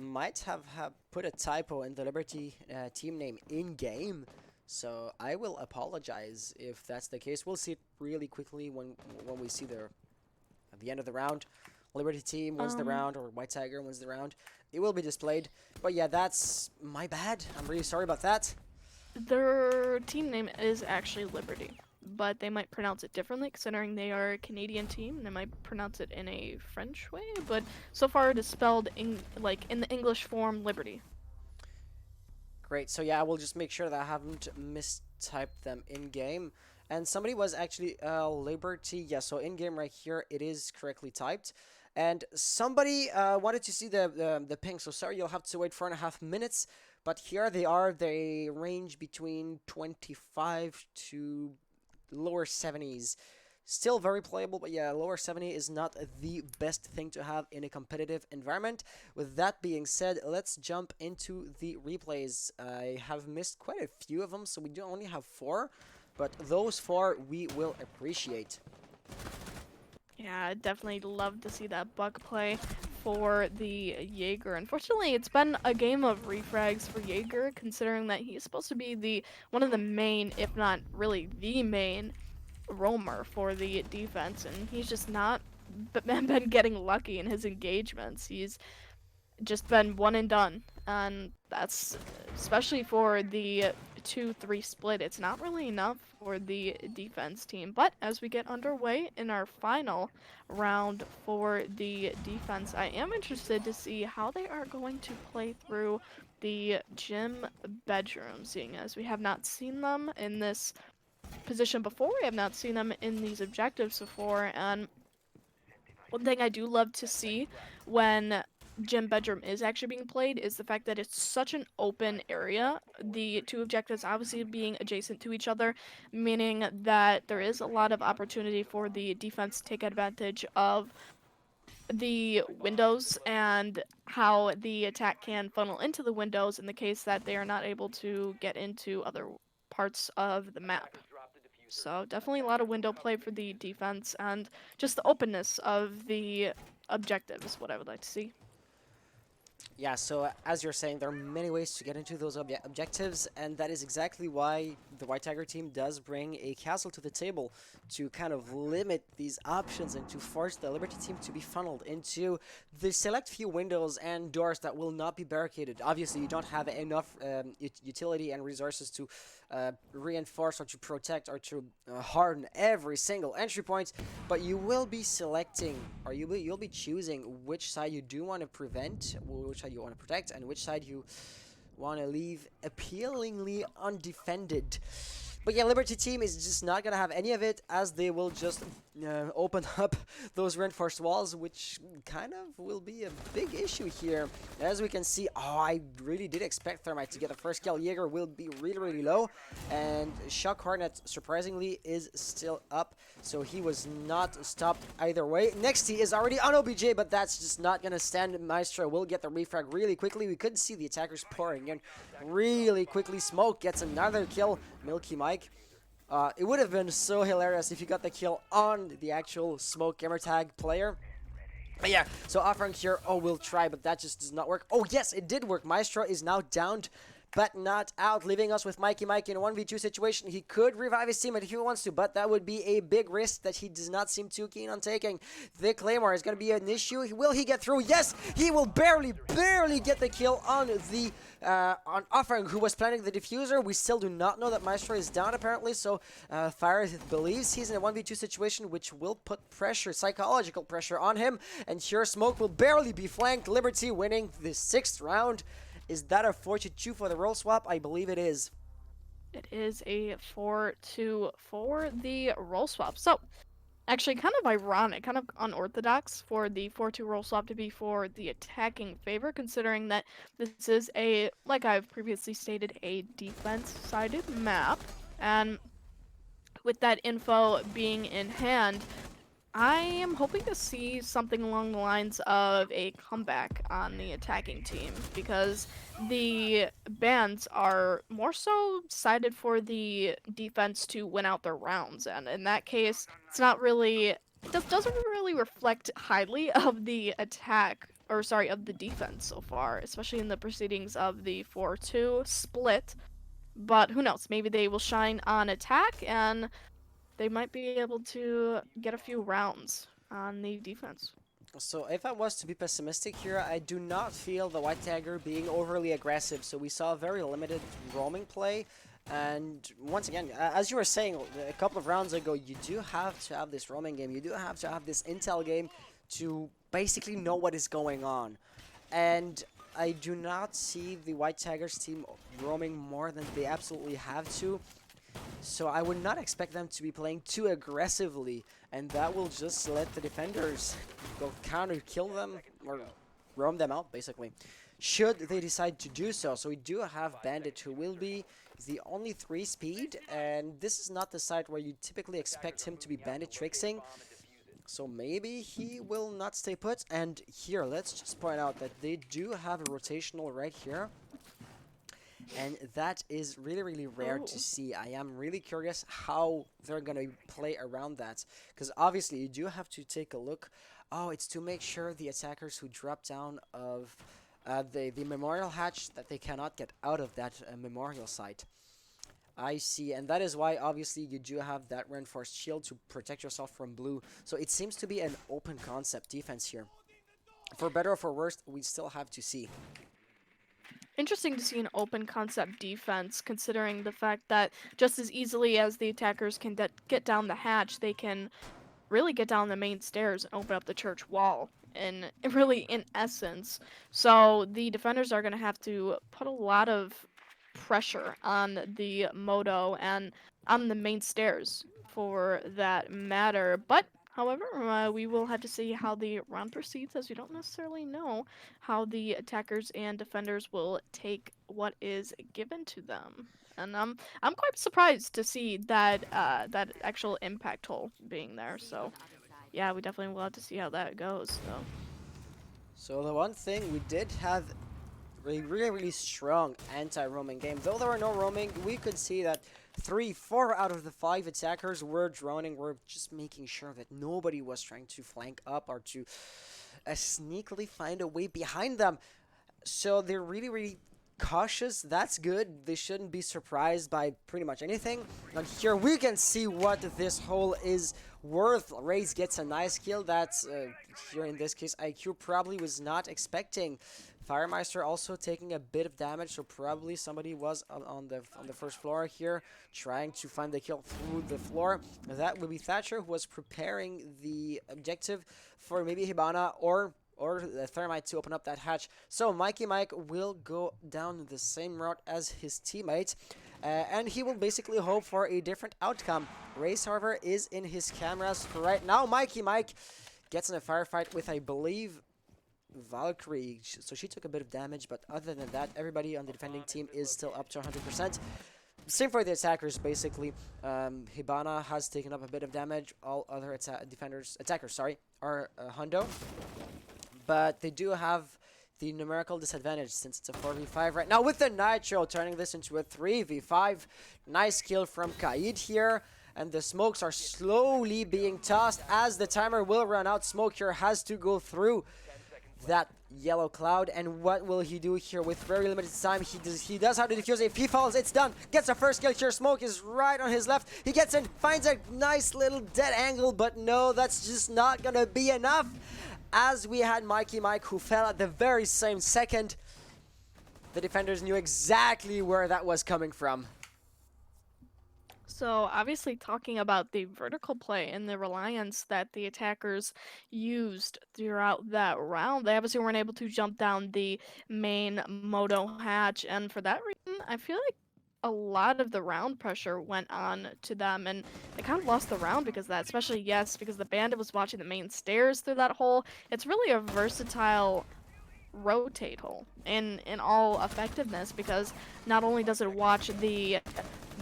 might have put a typo in the Liberty team name in-game, so I will apologize if that's the case. We'll see it really quickly when we see at the end of the round. Liberty team wins the round, or White Tiger wins the round. It will be displayed. But yeah, that's my bad. I'm really sorry about that. Their team name is actually Liberty, but they might pronounce it differently considering they are a Canadian team. They might pronounce it in a French way, but so far it is spelled in the English form Liberty. Great. So yeah, I will just make sure that I haven't mistyped them in-game. And somebody was actually Liberty. Yeah, so in-game right here, it is correctly typed. And somebody wanted to see the ping, so sorry, you'll have to wait 4.5 minutes. But here they are. They range between 25 to lower 70s. Still very playable, but yeah, lower 70 is not the best thing to have in a competitive environment. With that being said, let's jump into the replays. I have missed quite a few of them, so we do only have 4, but those 4 we will appreciate. Yeah, I'd definitely love to see that Buck play for the Jaeger. Unfortunately, it's been a game of refrags for Jaeger, considering that he's supposed to be one of the main, if not really the main, roamer for the defense, and he's just not been getting lucky in his engagements. He's just been one and done, and that's especially for the 2-3 split. It's not really enough for the defense team. But as we get underway in our final round for the defense, I am interested to see how they are going to play through the gym bedroom, seeing as we have not seen them in this position before. We have not seen them in these objectives before, and one thing I do love to see when gym bedroom is actually being played is the fact that it's such an open area. The two objectives obviously being adjacent to each other, meaning that there is a lot of opportunity for the defense to take advantage of the windows and how the attack can funnel into the windows in the case that they are not able to get into other parts of the map. So definitely a lot of window play for the defense, and just the openness of the objective is what I would like to see. Yeah, so as you're saying, there are many ways to get into those objectives, and that is exactly why the White Tiger team does bring a castle to the table to kind of limit these options and to force the Liberty team to be funneled into the select few windows and doors that will not be barricaded. Obviously, you don't have enough utility and resources to reinforce or to protect or to harden every single entry point, but you will be selecting, or you'll be choosing which side you do want to prevent, which side you want to protect, and which side you want to leave appealingly undefended. But yeah, Liberty team is just not gonna have any of it, as they will just open up those reinforced walls, which kind of will be a big issue here. As we can see, I really did expect Thermite to get the first kill. Jaeger will be really low, and Shock Hornet surprisingly is still up, so he was not stopped either way. Nexty is already on OBJ, but that's just not gonna stand. Maestro will get the refrag really quickly. We could see the attackers pouring in really quickly. Smoke gets another kill. Milky Mike. It would have been so hilarious if you got the kill on the actual Smoke gamertag player. But yeah, so offering here, we'll try, but that just does not work. Oh yes, it did work. Maestro is now downed, but not out, leaving us with Mikey Mike in a 1v2 situation. He could revive his teammate if he wants to, but that would be a big risk that he does not seem too keen on taking. The Claymore is going to be an issue. Will he get through? Yes, he will barely get the kill on the on Offering, who was planting the diffuser. We still do not know that Maestro is down apparently, so Fire believes he's in a 1v2 situation, which will put pressure, psychological pressure on him, and here Smoke will barely be flanked. Liberty winning the 6th round. Is that a 4-2 for the role swap? I believe it is. It is a 4-2 for the role swap. So, actually kind of ironic, kind of unorthodox for the 4-2 role swap to be for the attacking favor, considering that this is a, like I've previously stated, a defense-sided map. And with that info being in hand, I am hoping to see something along the lines of a comeback on the attacking team, because the bans are more so sided for the defense to win out their rounds, and in that case, it's not really, doesn't really reflect highly of the attack, or sorry, of the defense so far, especially in the proceedings of the 4-2 split. But who knows, maybe they will shine on attack, and they might be able to get a few rounds on the defense. So if I was to be pessimistic here, I do not feel the White Tagger being overly aggressive. So we saw very limited roaming play. And once again, as you were saying a couple of rounds ago, you do have to have this roaming game. You do have to have this intel game to basically know what is going on. And I do not see the White Taggers team roaming more than they absolutely have to. So I would not expect them to be playing too aggressively, and that will just let the defenders go counter kill them or roam them out basically, should they decide to do so. So we do have Bandit, who will be the only 3 speed, and this is not the side where you typically expect him to be Bandit tricksing. So maybe he will not stay put. And here, let's just point out that they do have a rotational right here. And that is really rare to see. I am really curious how they're going to play around that. Because obviously you do have to take a look. Oh, it's to make sure the attackers who drop down of the memorial hatch, that they cannot get out of that memorial site. I see, and that is why obviously you do have that reinforced shield to protect yourself from blue. So it seems to be an open concept defense here. For better or for worse, we still have to see. Interesting to see an open concept defense, considering the fact that just as easily as the attackers can get down the hatch, they can really get down the main stairs and open up the church wall. And really, in essence, so the defenders are going to have to put a lot of pressure on the Moto and on the main stairs for that matter. But however, we will have to see how the round proceeds, as we don't necessarily know how the attackers and defenders will take what is given to them. And I'm quite surprised to see that that actual impact hole being there. So yeah, we definitely will have to see how that goes. So the one thing we did have really strong anti-roaming game. Though there were no roaming, we could see that 4 out of the 5 attackers were droning. We're just making sure that nobody was trying to flank up or to sneakily find a way behind them. So they're really cautious. That's good. They shouldn't be surprised by pretty much anything. And here we can see what this hole is worth. Raze gets a nice kill. That's here in this case IQ probably was not expecting. Firemeister also taking a bit of damage, so probably somebody was on the first floor here trying to find the kill through the floor. That would be Thatcher, who was preparing the objective for maybe Hibana or or the Thermite to open up that hatch. So Mikey Mike will go down the same route as his teammate, and he will basically hope for a different outcome. Race, however, is in his cameras right now. Mikey Mike gets in a firefight with, I believe, Valkyrie, so she took a bit of damage, but other than that, everybody on the defending team is still up to 100%. Same for the attackers, basically. Hibana has taken up a bit of damage. All other attackers, are Hundo. But they do have the numerical disadvantage since it's a 4v5 right now with the Nitro, turning this into a 3v5. Nice kill from Kaid here. And the smokes are slowly being tossed as the timer will run out. Smoke here has to go through that yellow cloud, and what will he do here with very limited time? He does have to defuse. If he falls, it's done. Gets a first kill here. Smoke is right on his left. He gets in, finds a nice little dead angle, but no, that's just not gonna be enough, as we had Mikey Mike who fell at the very same second. The defenders knew exactly where that was coming from. So obviously talking about the vertical play and the reliance that the attackers used throughout that round, they obviously weren't able to jump down the main moto hatch, and for that reason, I feel like a lot of the round pressure went on to them, and they kind of lost the round because of that, especially, yes, because the bandit was watching the main stairs through that hole. It's really a versatile rotate hole in all effectiveness, because not only does it watch the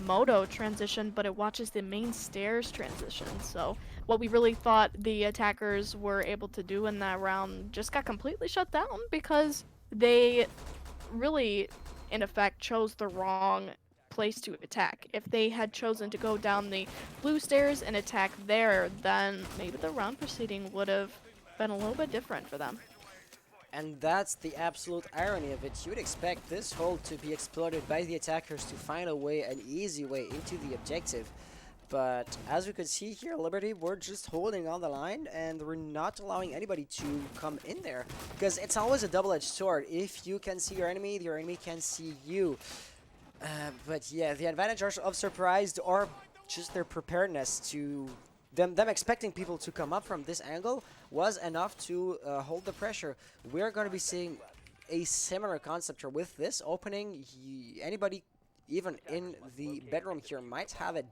moto transition, but it watches the main stairs transition. So what we really thought the attackers were able to do in that round just got completely shut down because they really, in effect, chose the wrong place to attack. If they had chosen to go down the blue stairs and attack there, then maybe the round proceeding would have been a little bit different for them. And that's the absolute irony of it. You would expect this hole to be exploited by the attackers to find a way, an easy way into the objective. But as we could see here, Liberty were just holding on the line, and we're not allowing anybody to come in there. Because it's always a double-edged sword. If you can see your enemy can see you. But yeah, the advantage of surprised, or just their preparedness to them expecting people to come up from this angle was enough to hold the pressure. We're going to be seeing a similar concept here with this opening. Anybody, even in the bedroom here, might have a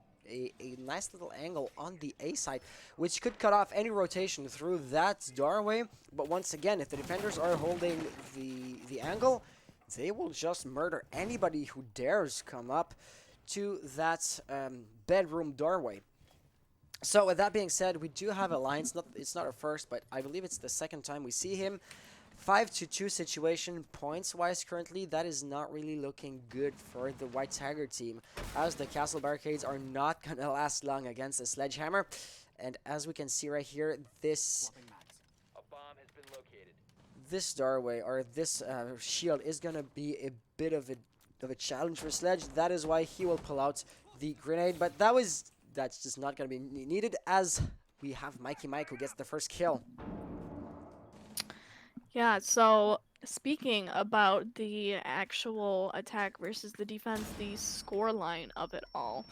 nice little angle on the A side, which could cut off any rotation through that doorway. But once again, if the defenders are holding the angle, they will just murder anybody who dares come up to that bedroom doorway. So with that being said, we do have Alliance. It's not our first, but I believe it's the second time we see him. 5-2 situation points-wise currently. That is not really looking good for the White Tiger team, as the castle barricades are not going to last long against the sledgehammer. And as we can see right here, this doorway, or this shield, is going to be a bit of a challenge for Sledge. That is why he will pull out the grenade, but that's just not going to be needed, as we have Mikey Mike who gets the first kill. Yeah, so speaking about the actual attack versus the defense, the score line of it all,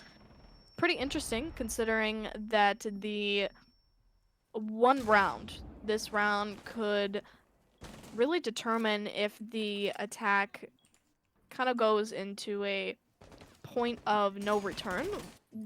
pretty interesting considering that the this round could really determine if the attack kind of goes into a point of no return,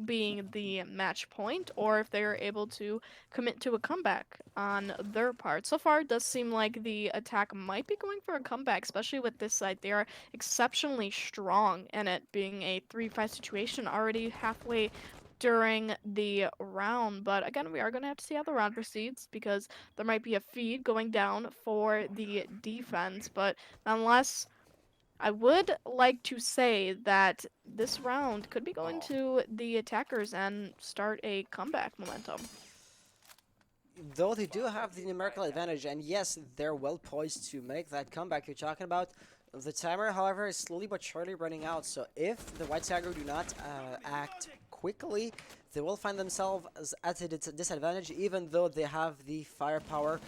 being the match point, or if they're able to commit to a comeback on their part. So far, it does seem like the attack might be going for a comeback, especially with this side. They are exceptionally strong, and it being a 3-5 situation already halfway during the round. But again, we are going to have to see how the round proceeds, because there might be a feed going down for the defense. But nonetheless, I would like to say that this round could be going to the attackers and start a comeback momentum. Though they do have the numerical advantage, and yes, they're well poised to make that comeback you're talking about. The timer, however, is slowly but surely running out, so if the White Tiger do not act quickly, they will find themselves at a disadvantage, even though they have the firepower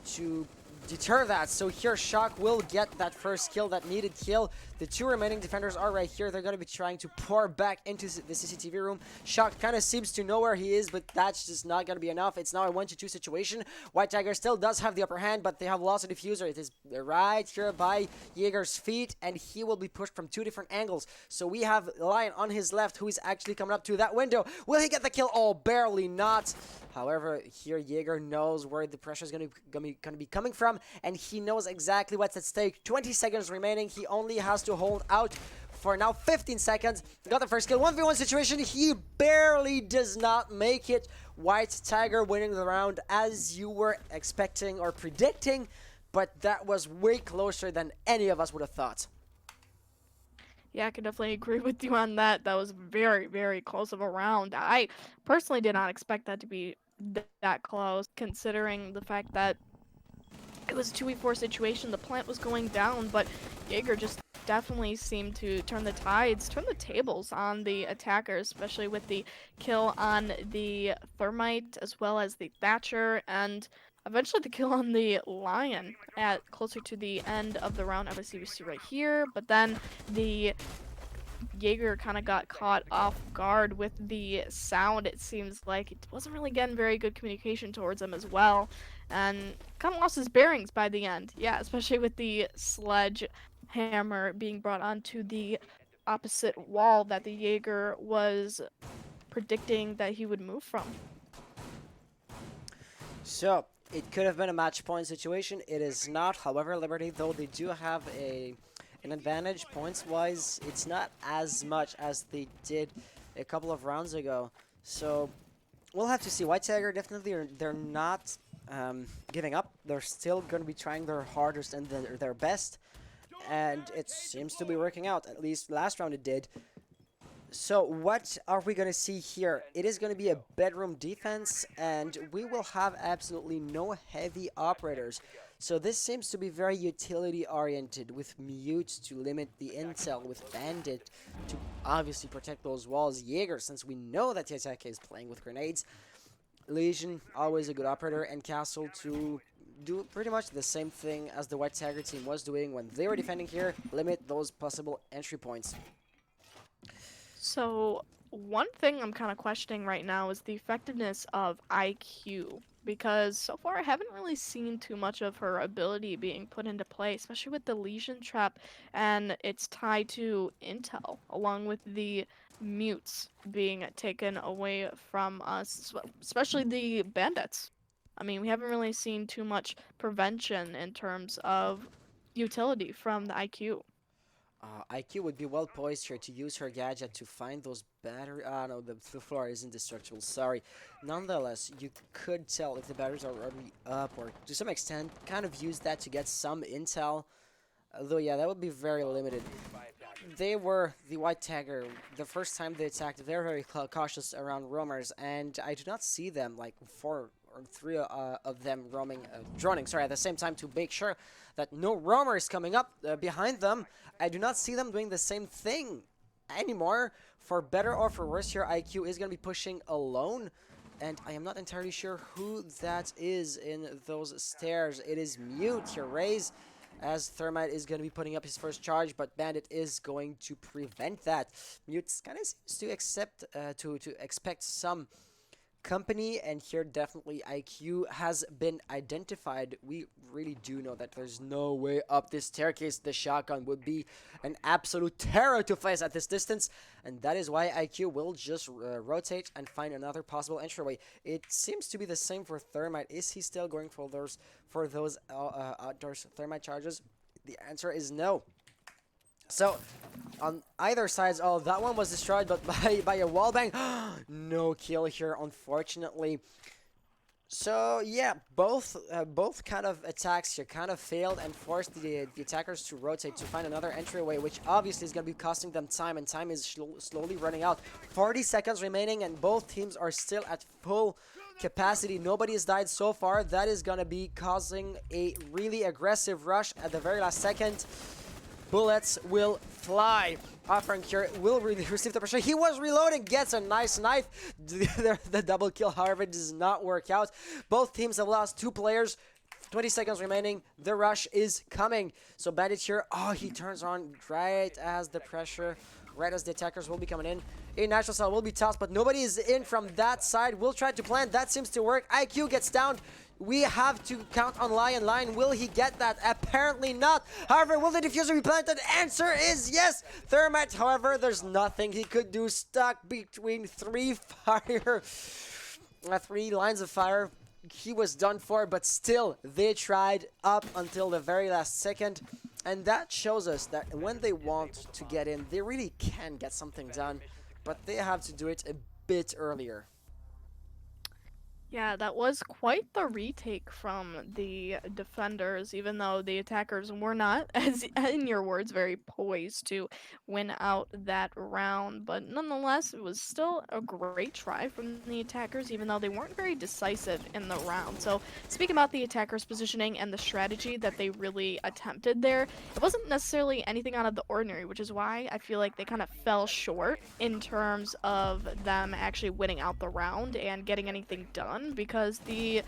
to deter that. So here Shock will get that first kill, that needed kill. The two remaining defenders are right here. They're going to be trying to pour back into the CCTV room. Shock kind of seems to know where he is, but that's just not going to be enough. It's now a 1-2 situation. White Tiger still does have the upper hand, but they have lost a diffuser. It is right here by Jaeger's feet, and he will be pushed from two different angles. So we have Lion on his left, who is actually coming up to that window. Will he get the kill? Oh, barely not. However, here Jaeger knows where the pressure is going to be coming from, and he knows exactly what's at stake. 20 seconds remaining. He only has to hold out for now 15 seconds. Got the first kill. 1v1 situation. He barely does not make it. White Tiger winning the round as you were expecting or predicting, but that was way closer than any of us would have thought. Yeah, I can definitely agree with you on that. That was very, very close of a round. I personally did not expect that to be that close, considering the fact that it was a 2v4 situation. The plant was going down, but Jaeger just definitely seemed to turn the tides, turn the tables on the attackers, especially with the kill on the Thermite as well as the Thatcher, and eventually the kill on the Lion at closer to the end of the round. Obviously, we see right here, but then the Jaeger kind of got caught off guard with the sound. It seems like it wasn't really getting very good communication towards him as well, and kind of lost his bearings by the end. Yeah, especially with the sledgehammer being brought onto the opposite wall that the Jaeger was predicting that he would move from. So it could have been a match point situation. It is not. However, Liberty, though they do have an advantage points wise, it's not as much as they did a couple of rounds ago. So we'll have to see. White Tiger definitely they're not giving up. They're still going to be trying their hardest and their best, and it seems to be working out. At least last round it did. So what are we going to see here? It is going to be a bedroom defense, and we will have absolutely no heavy operators. So this seems to be very utility oriented, with Mute to limit the intel, with Bandit to obviously protect those walls, Jaeger, since we know that Yataka is playing with grenades, Legion, always a good operator, and Castle to do pretty much the same thing as the White Tiger team was doing when they were defending here, limit those possible entry points. So one thing I'm kind of questioning right now is the effectiveness of IQ, because so far I haven't really seen too much of her ability being put into play, especially with the Legion trap and its tie to intel, along with the mutes being taken away from us, especially the bandits. I mean, we haven't really seen too much prevention in terms of utility from the IQ. IQ would be well poised here to use her gadget to find those battery. No, the floor is indestructible. Sorry. Nonetheless, you could tell if the batteries are already up, or to some extent, kind of use that to get some intel. Although, yeah, that would be very limited. They were the White Tiger. The first time they attacked, they were very cautious around roamers, and I do not see them, like 4 or 3 of them droning, sorry, at the same time to make sure that no roamer is coming up behind them. I do not see them doing the same thing anymore. For better or for worse, here IQ is going to be pushing alone, and I am not entirely sure who that is in those stairs. It is Mute here, Raze, as Thermite is going to be putting up his first charge, but Bandit is going to prevent that. Mute kind of seems to expect some company, and here definitely IQ has been identified. We really do know that there's no way up this staircase. The shotgun would be an absolute terror to face at this distance, and that is why IQ will just rotate and find another possible entryway. It seems to be the same for Thermite. Is he still going for those outdoors Thermite charges? The answer is no. So, on either sides, oh, that one was destroyed, but by a wallbang. No kill here, unfortunately. So, yeah, both kind of attacks here kind of failed and forced the attackers to rotate to find another entryway, which obviously is going to be costing them time, and time is slowly running out. 40 seconds remaining, and both teams are still at full capacity. Nobody has died so far. That is going to be causing a really aggressive rush at the very last second. Bullets will fly. Offering here will receive the pressure. He was reloading, gets a nice knife. The double kill, however, does not work out. Both teams have lost 2 players. 20 seconds remaining. The rush is coming. So Bandit here, oh, he turns on right as the pressure, right as the attackers will be coming in. A natural cell will be tossed, but nobody is in from that side. We'll try to plant. That seems to work. IQ gets down. We have to count on Lion. Lion, will he get that? Apparently not. However, will the diffuser be planted? Answer is yes. Thermite, however, there's nothing he could do. Stuck between three lines of fire. He was done for, but still, they tried up until the very last second. And that shows us that when they want to get in, they really can get something done, but they have to do it a bit earlier. Yeah, that was quite the retake from the defenders, even though the attackers were not, as in your words, very poised to win out that round. But nonetheless, it was still a great try from the attackers, even though they weren't very decisive in the round. So, speaking about the attackers' positioning and the strategy that they really attempted there, it wasn't necessarily anything out of the ordinary, which is why I feel like they kind of fell short in terms of them actually winning out the round and getting anything done, because the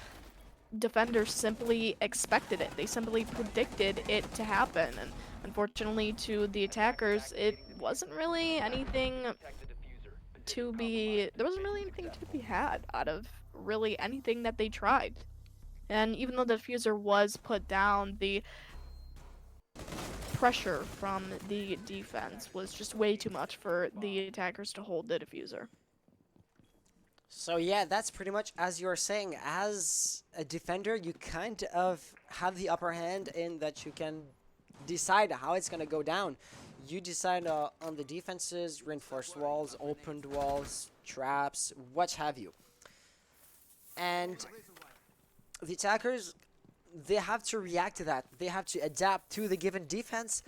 defenders simply expected it. They simply predicted it to happen, and unfortunately to the attackers, it wasn't really anything there wasn't really anything to be had out of really anything that they tried. And even though the diffuser was put down, the pressure from the defense was just way too much for the attackers to hold the diffuser. So yeah, that's pretty much as you were saying. As a defender, you kind of have the upper hand in that you can decide how it's going to go down. You decide on the defenses, reinforced walls, opened walls, traps, what have you. And the attackers, they have to react to that. They have to adapt to the given defense.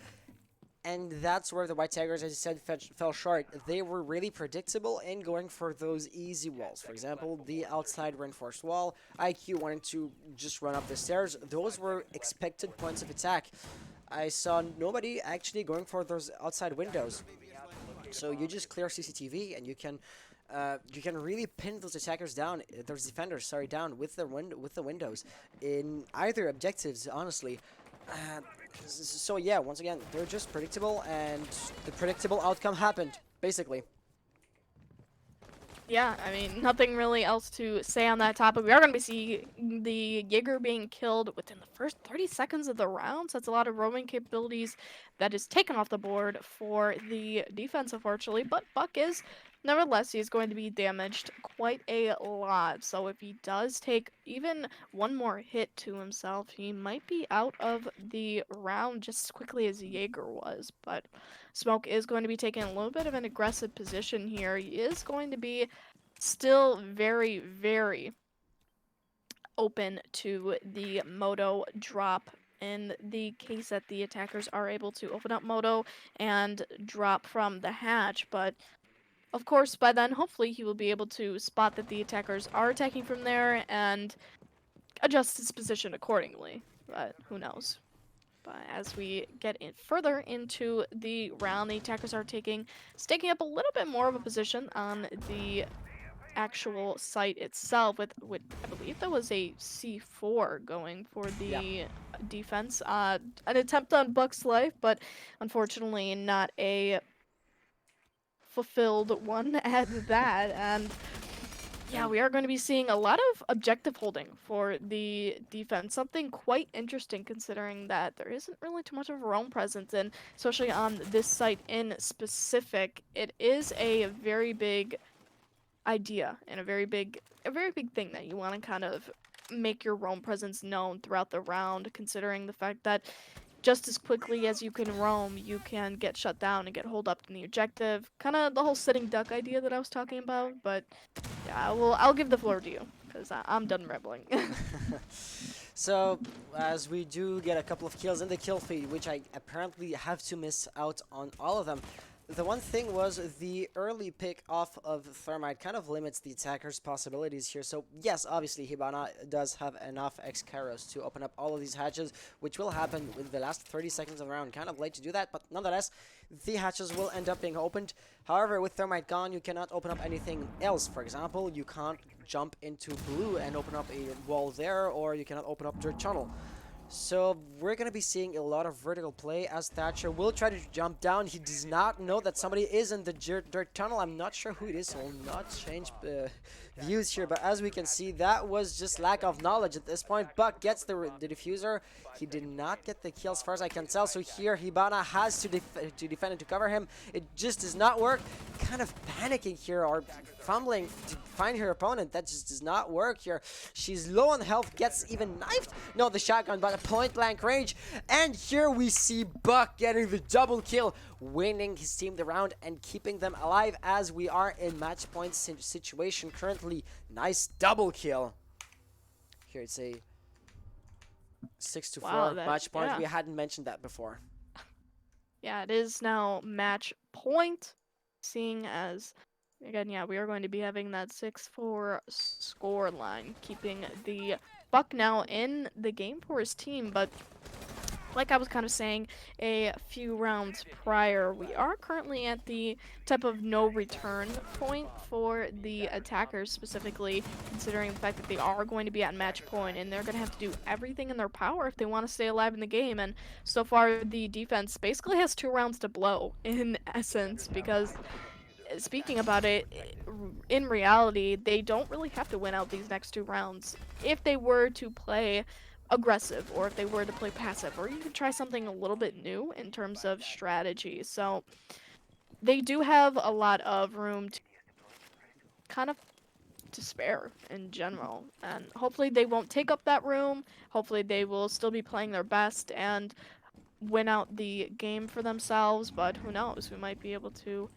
And that's where the White Tigers, as you said, fell short. They were really predictable in going for those easy walls. For example, the outside reinforced wall. IQ wanted to just run up the stairs. Those were expected points of attack. I saw nobody actually going for those outside windows. So you just clear CCTV and you can really pin those attackers down, those defenders, sorry, down with the windows in either objectives, honestly. So yeah, once again, they're just predictable, and the predictable outcome happened, basically. Yeah, I mean, nothing really else to say on that topic. We are going to be seeing the Jaeger being killed within the first 30 seconds of the round, so that's a lot of roaming capabilities that is taken off the board for the defense, unfortunately. But Buck is, nevertheless, he's going to be damaged quite a lot. So if he does take even one more hit to himself, he might be out of the round just as quickly as Jaeger was. But Smoke is going to be taking a little bit of an aggressive position here. He is going to be still very, very open to the Moto drop in the case that the attackers are able to open up Moto and drop from the hatch. But of course, by then, hopefully, he will be able to spot that the attackers are attacking from there and adjust his position accordingly. But who knows? But as we get in further into the round, the attackers are staking up a little bit more of a position on the actual site itself with I believe that was a C4 going for the defense. An attempt on Buck's life, but unfortunately not a fulfilled one at that. And yeah, we are going to be seeing a lot of objective holding for the defense. Something quite interesting considering that there isn't really too much of a roam presence, and especially on this site in specific, it is a very big idea and a very big thing that you want to kind of make your roam presence known throughout the round, considering the fact that just as quickly as you can roam, you can get shut down and get holed up in the objective. Kind of the whole sitting duck idea that I was talking about, but yeah, I'll give the floor to you, because I'm done rambling. So, as we do get a couple of kills in the kill feed, which I apparently have to miss out on all of them, The one thing was the early pick off of Thermite kind of limits the attacker's possibilities here. So yes, obviously Hibana does have enough X-Karos to open up all of these hatches, which will happen with the last 30 seconds of the round. Kind of late to do that, but nonetheless, the hatches will end up being opened. However, with Thermite gone, you cannot open up anything else. For example, you can't jump into blue and open up a wall there, or you cannot open up dirt tunnel. So we're going to be seeing a lot of vertical play as Thatcher will try to jump down. He does not know that somebody is in the dirt tunnel. I'm not sure who it is, so I'll not change views here. But as we can see, that was just lack of knowledge at this point. Buck gets the diffuser. He did not get the kill as far as I can tell. So here Hibana has to defend and to cover him. It just does not work. Kind of panicking here or fumbling to find her opponent. That just does not work here. She's low on health, gets even knifed. No, the shotgun, but a point blank range. And here we see Buck getting the double kill, winning his team the round and keeping them alive as we are in match point situation currently. Nice double kill. Here it's a 6-4 Wow, match point. yeah. We hadn't mentioned that before. Yeah, it is now match point, seeing as, again, yeah, we are going to be having that 6-4 score line, keeping the Buck now in the game for his team. But like I was kind of saying a few rounds prior, we are currently at the type of no return point for the attackers, specifically considering the fact that they are going to be at match point and they're going to have to do everything in their power if they want to stay alive in the game. And so far the defense basically has 2 rounds to blow in essence, because speaking about it, in reality, they don't really have to win out these next 2 rounds. If they were to play aggressive, or if they were to play passive, or even try something a little bit new in terms of strategy. So they do have a lot of room to kind of to spare in general, and hopefully they won't take up that room. Hopefully they will still be playing their best and win out the game for themselves, but who knows, we might be able to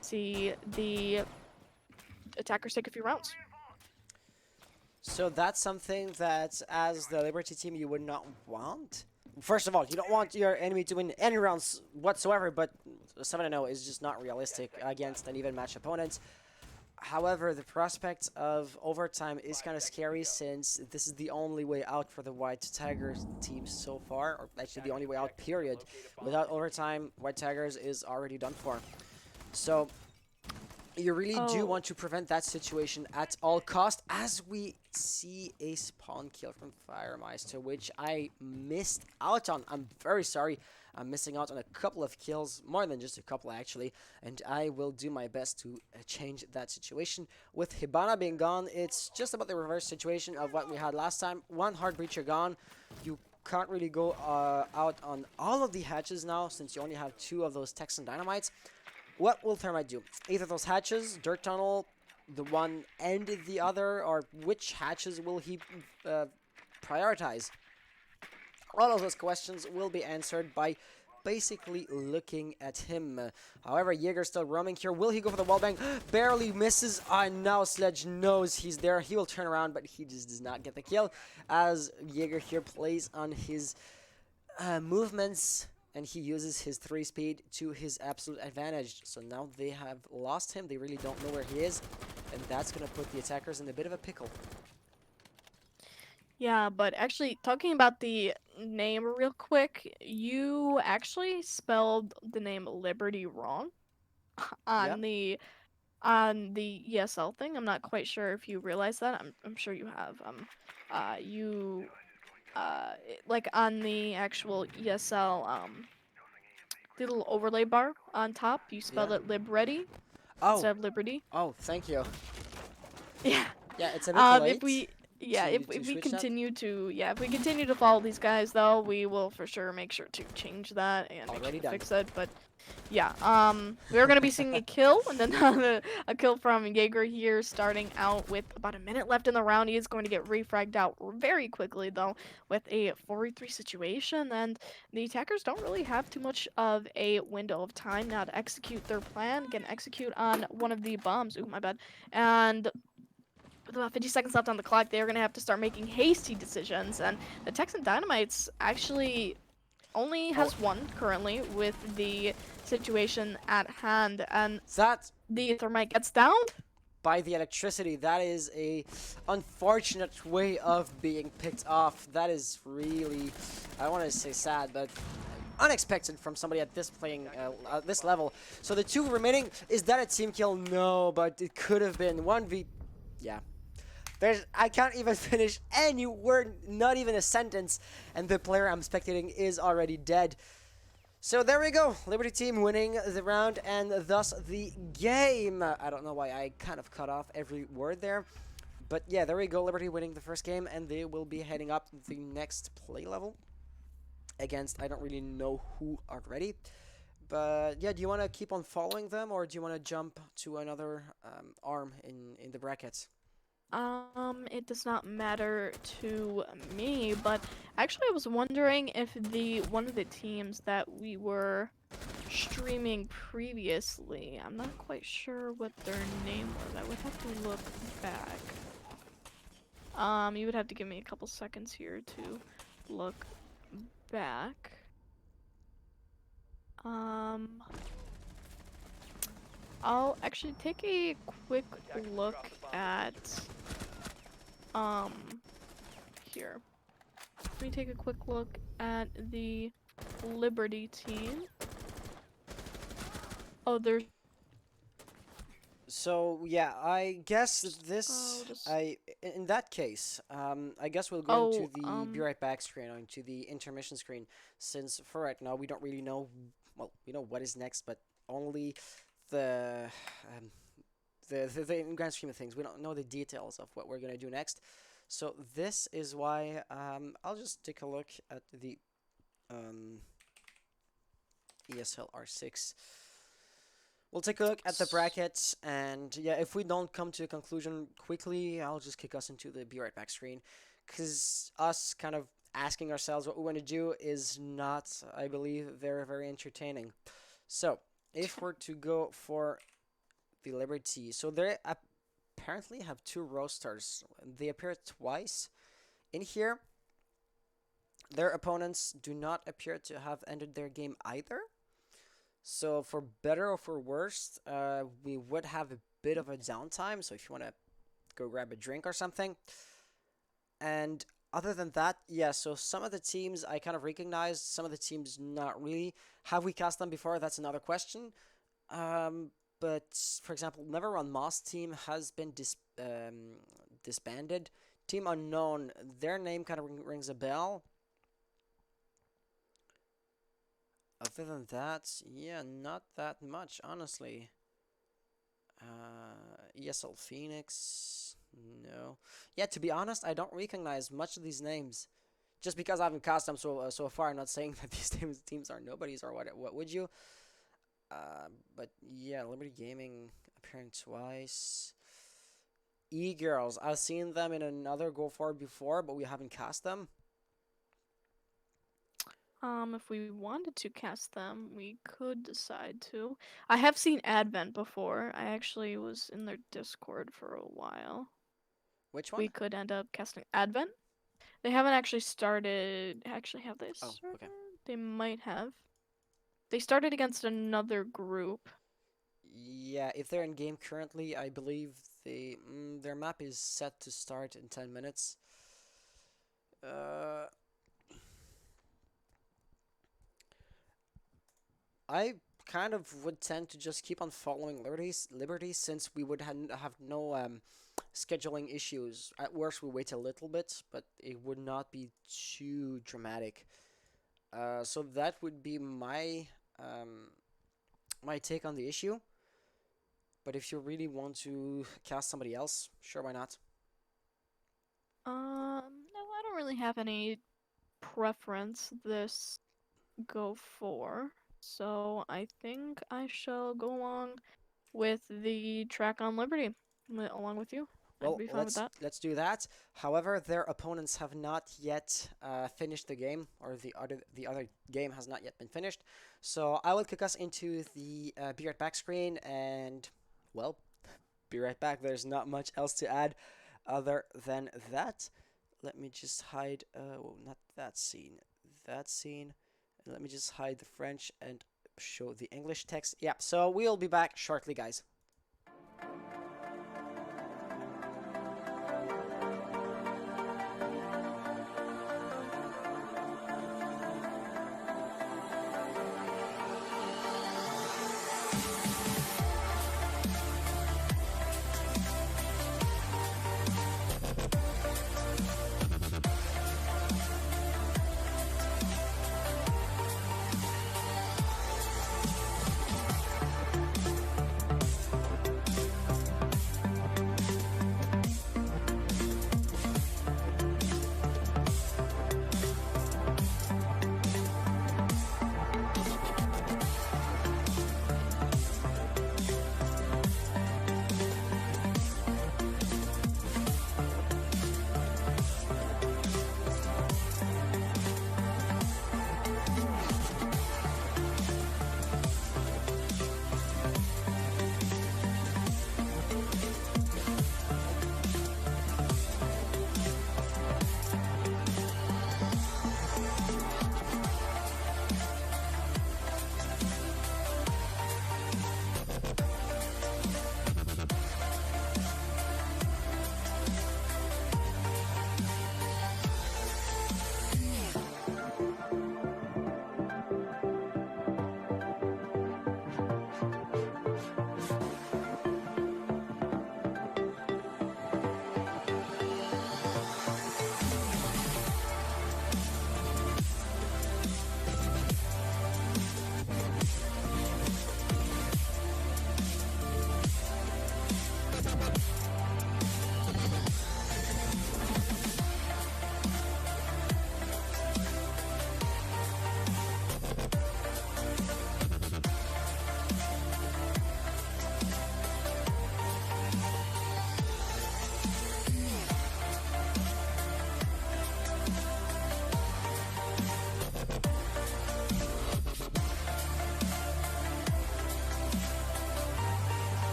see the attackers take a few rounds. So that's something that, as the Liberty team, you would not want. First of all, you don't want your enemy to win any rounds whatsoever, but 7-0 is just not realistic against an even match opponent. However, the prospect of overtime is kind of scary, since this is the only way out for the White Tigers team so far, or actually the only way out, period. Without overtime, White Tigers is already done for. So you really do want to prevent that situation at all cost, as we see a spawn kill from Firemeister, which I missed out on. I'm very sorry. I'm missing out on a couple of kills, more than just a couple actually, and I will do my best to change that situation. With Hibana being gone, it's just about the reverse situation of what we had last time. 1 hard breacher gone. You can't really go out on all of the hatches now, since you only have 2 of those Texan Dynamites. What will Thermite do? Either those hatches, dirt tunnel, the one and the other, or which hatches will he prioritize? All of those questions will be answered by basically looking at him. However, Jaeger still roaming here. Will he go for the wallbang? Barely misses. Now Sledge knows he's there. He will turn around, but he just does not get the kill, as Jaeger here plays on his movements, and he uses his 3 speed to his absolute advantage. So now they have lost him. They really don't know where he is, and that's going to put the attackers in a bit of a pickle. Yeah, but actually, talking about the name real quick, you actually spelled the name Liberty wrong on the ESL thing. I'm not quite sure if you realize that. I'm sure you have. Like on the actual ESL the little overlay bar on top, you spelled it Libready instead of Liberty. Oh, thank you. Yeah. Yeah, it's a bit late. If we if we switch that? continue to follow these guys, though, we will for sure make sure to change that and make sure Already to done. fix it. But yeah, we're gonna be seeing a kill, and then a kill from Jaeger here, starting out with about a minute left in the round. He is going to get refragged out very quickly, though, with a 4v3 situation, and the attackers don't really have too much of a window of time now to execute their plan. Can execute on one of the bombs. Ooh, my bad. And with about 50 seconds left on the clock, they're going to have to start making hasty decisions. And the Texan Dynamites actually only has 1 currently, with the situation at hand, and That the thermite gets downed. by the electricity, that is a unfortunate way of being picked off. That is really, I want to say sad, but unexpected from somebody at this at this level. So the two remaining, is that a team kill? No, but it could have been 1v. Yeah. I can't even finish any word, not even a sentence, and the player I'm spectating is already dead. So there we go, Liberty team winning the round and thus the game. I don't know why I kind of cut off every word there. But yeah, there we go, Liberty winning the first game, and they will be heading up the next play level against, I don't really know who already. But yeah, do you want to keep on following them, or do you want to jump to another arm in the brackets? It does not matter to me, but actually I was wondering if one of the teams that we were streaming previously, I'm not quite sure what their name was. I would have to look back. You would have to give me a couple seconds here to look back. I'll actually take a quick look at here. Let me take a quick look at the Liberty team. Oh, there's So yeah, I guess this just- in that case, I guess we'll go into the be um right back screen or into the intermission screen, since for right now we don't really know. Well, we know what is next, but only the um, the grand scheme of things. We don't know the details of what we're gonna do next. So this is why I'll just take a look at the ESL R6. We'll take a look at the brackets, and yeah, if we don't come to a conclusion quickly, I'll just kick us into the be right back screen, because us kind of asking ourselves what we want to do is not, I believe, very entertaining. So if we're to go for the Liberty, so they apparently have two roasters. They appear twice in here. Their opponents do not appear to have ended their game either. So for better or for worse, we would have a bit of a downtime. So if you want to go grab a drink or something. And other than that, yeah, so some of the teams I kind of recognized, some of the teams not really. Have we cast them before? That's another question. But for example, Never Run Moss team has been disbanded. Team Unknown, their name kind of rings a bell. Other than that, yeah, not that much, honestly. ESL Phoenix, no. Yeah, to be honest, I don't recognize much of these names. Just because I haven't cast them so far, I'm not saying that these teams are nobodies or what would you? But yeah, Liberty Gaming appearing twice. E-Girls, I've seen them in another Go4R before, but we haven't cast them. if we wanted to cast them, we could decide to. I have seen Advent before. I actually was in their Discord for a while. Which one? We could end up casting Advent. They haven't actually started. Actually, have they Oh, started? okay. They might have. They started against another group. Yeah, if they're in game currently, I believe their map is set to start in 10 minutes. I kind of would tend to just keep on following Liberty, since we would have no scheduling issues. At worst, we wait a little bit, but it would not be too dramatic. So that would be my take on the issue. But if you really want to cast somebody else, sure, why not? No, I don't really have any preference this go for. So I think I shall go along with the track on Liberty along with you. I'd Well, be fine with that. let's do that. However, their opponents have not yet finished the game, or the other game has not yet been finished. So I will kick us into the be right back screen, and well, be right back. There's not much else to add other than that. Let me just hide. Well, not that scene. That scene. And let me just hide the French and show the English text. Yeah, so we'll be back shortly, guys.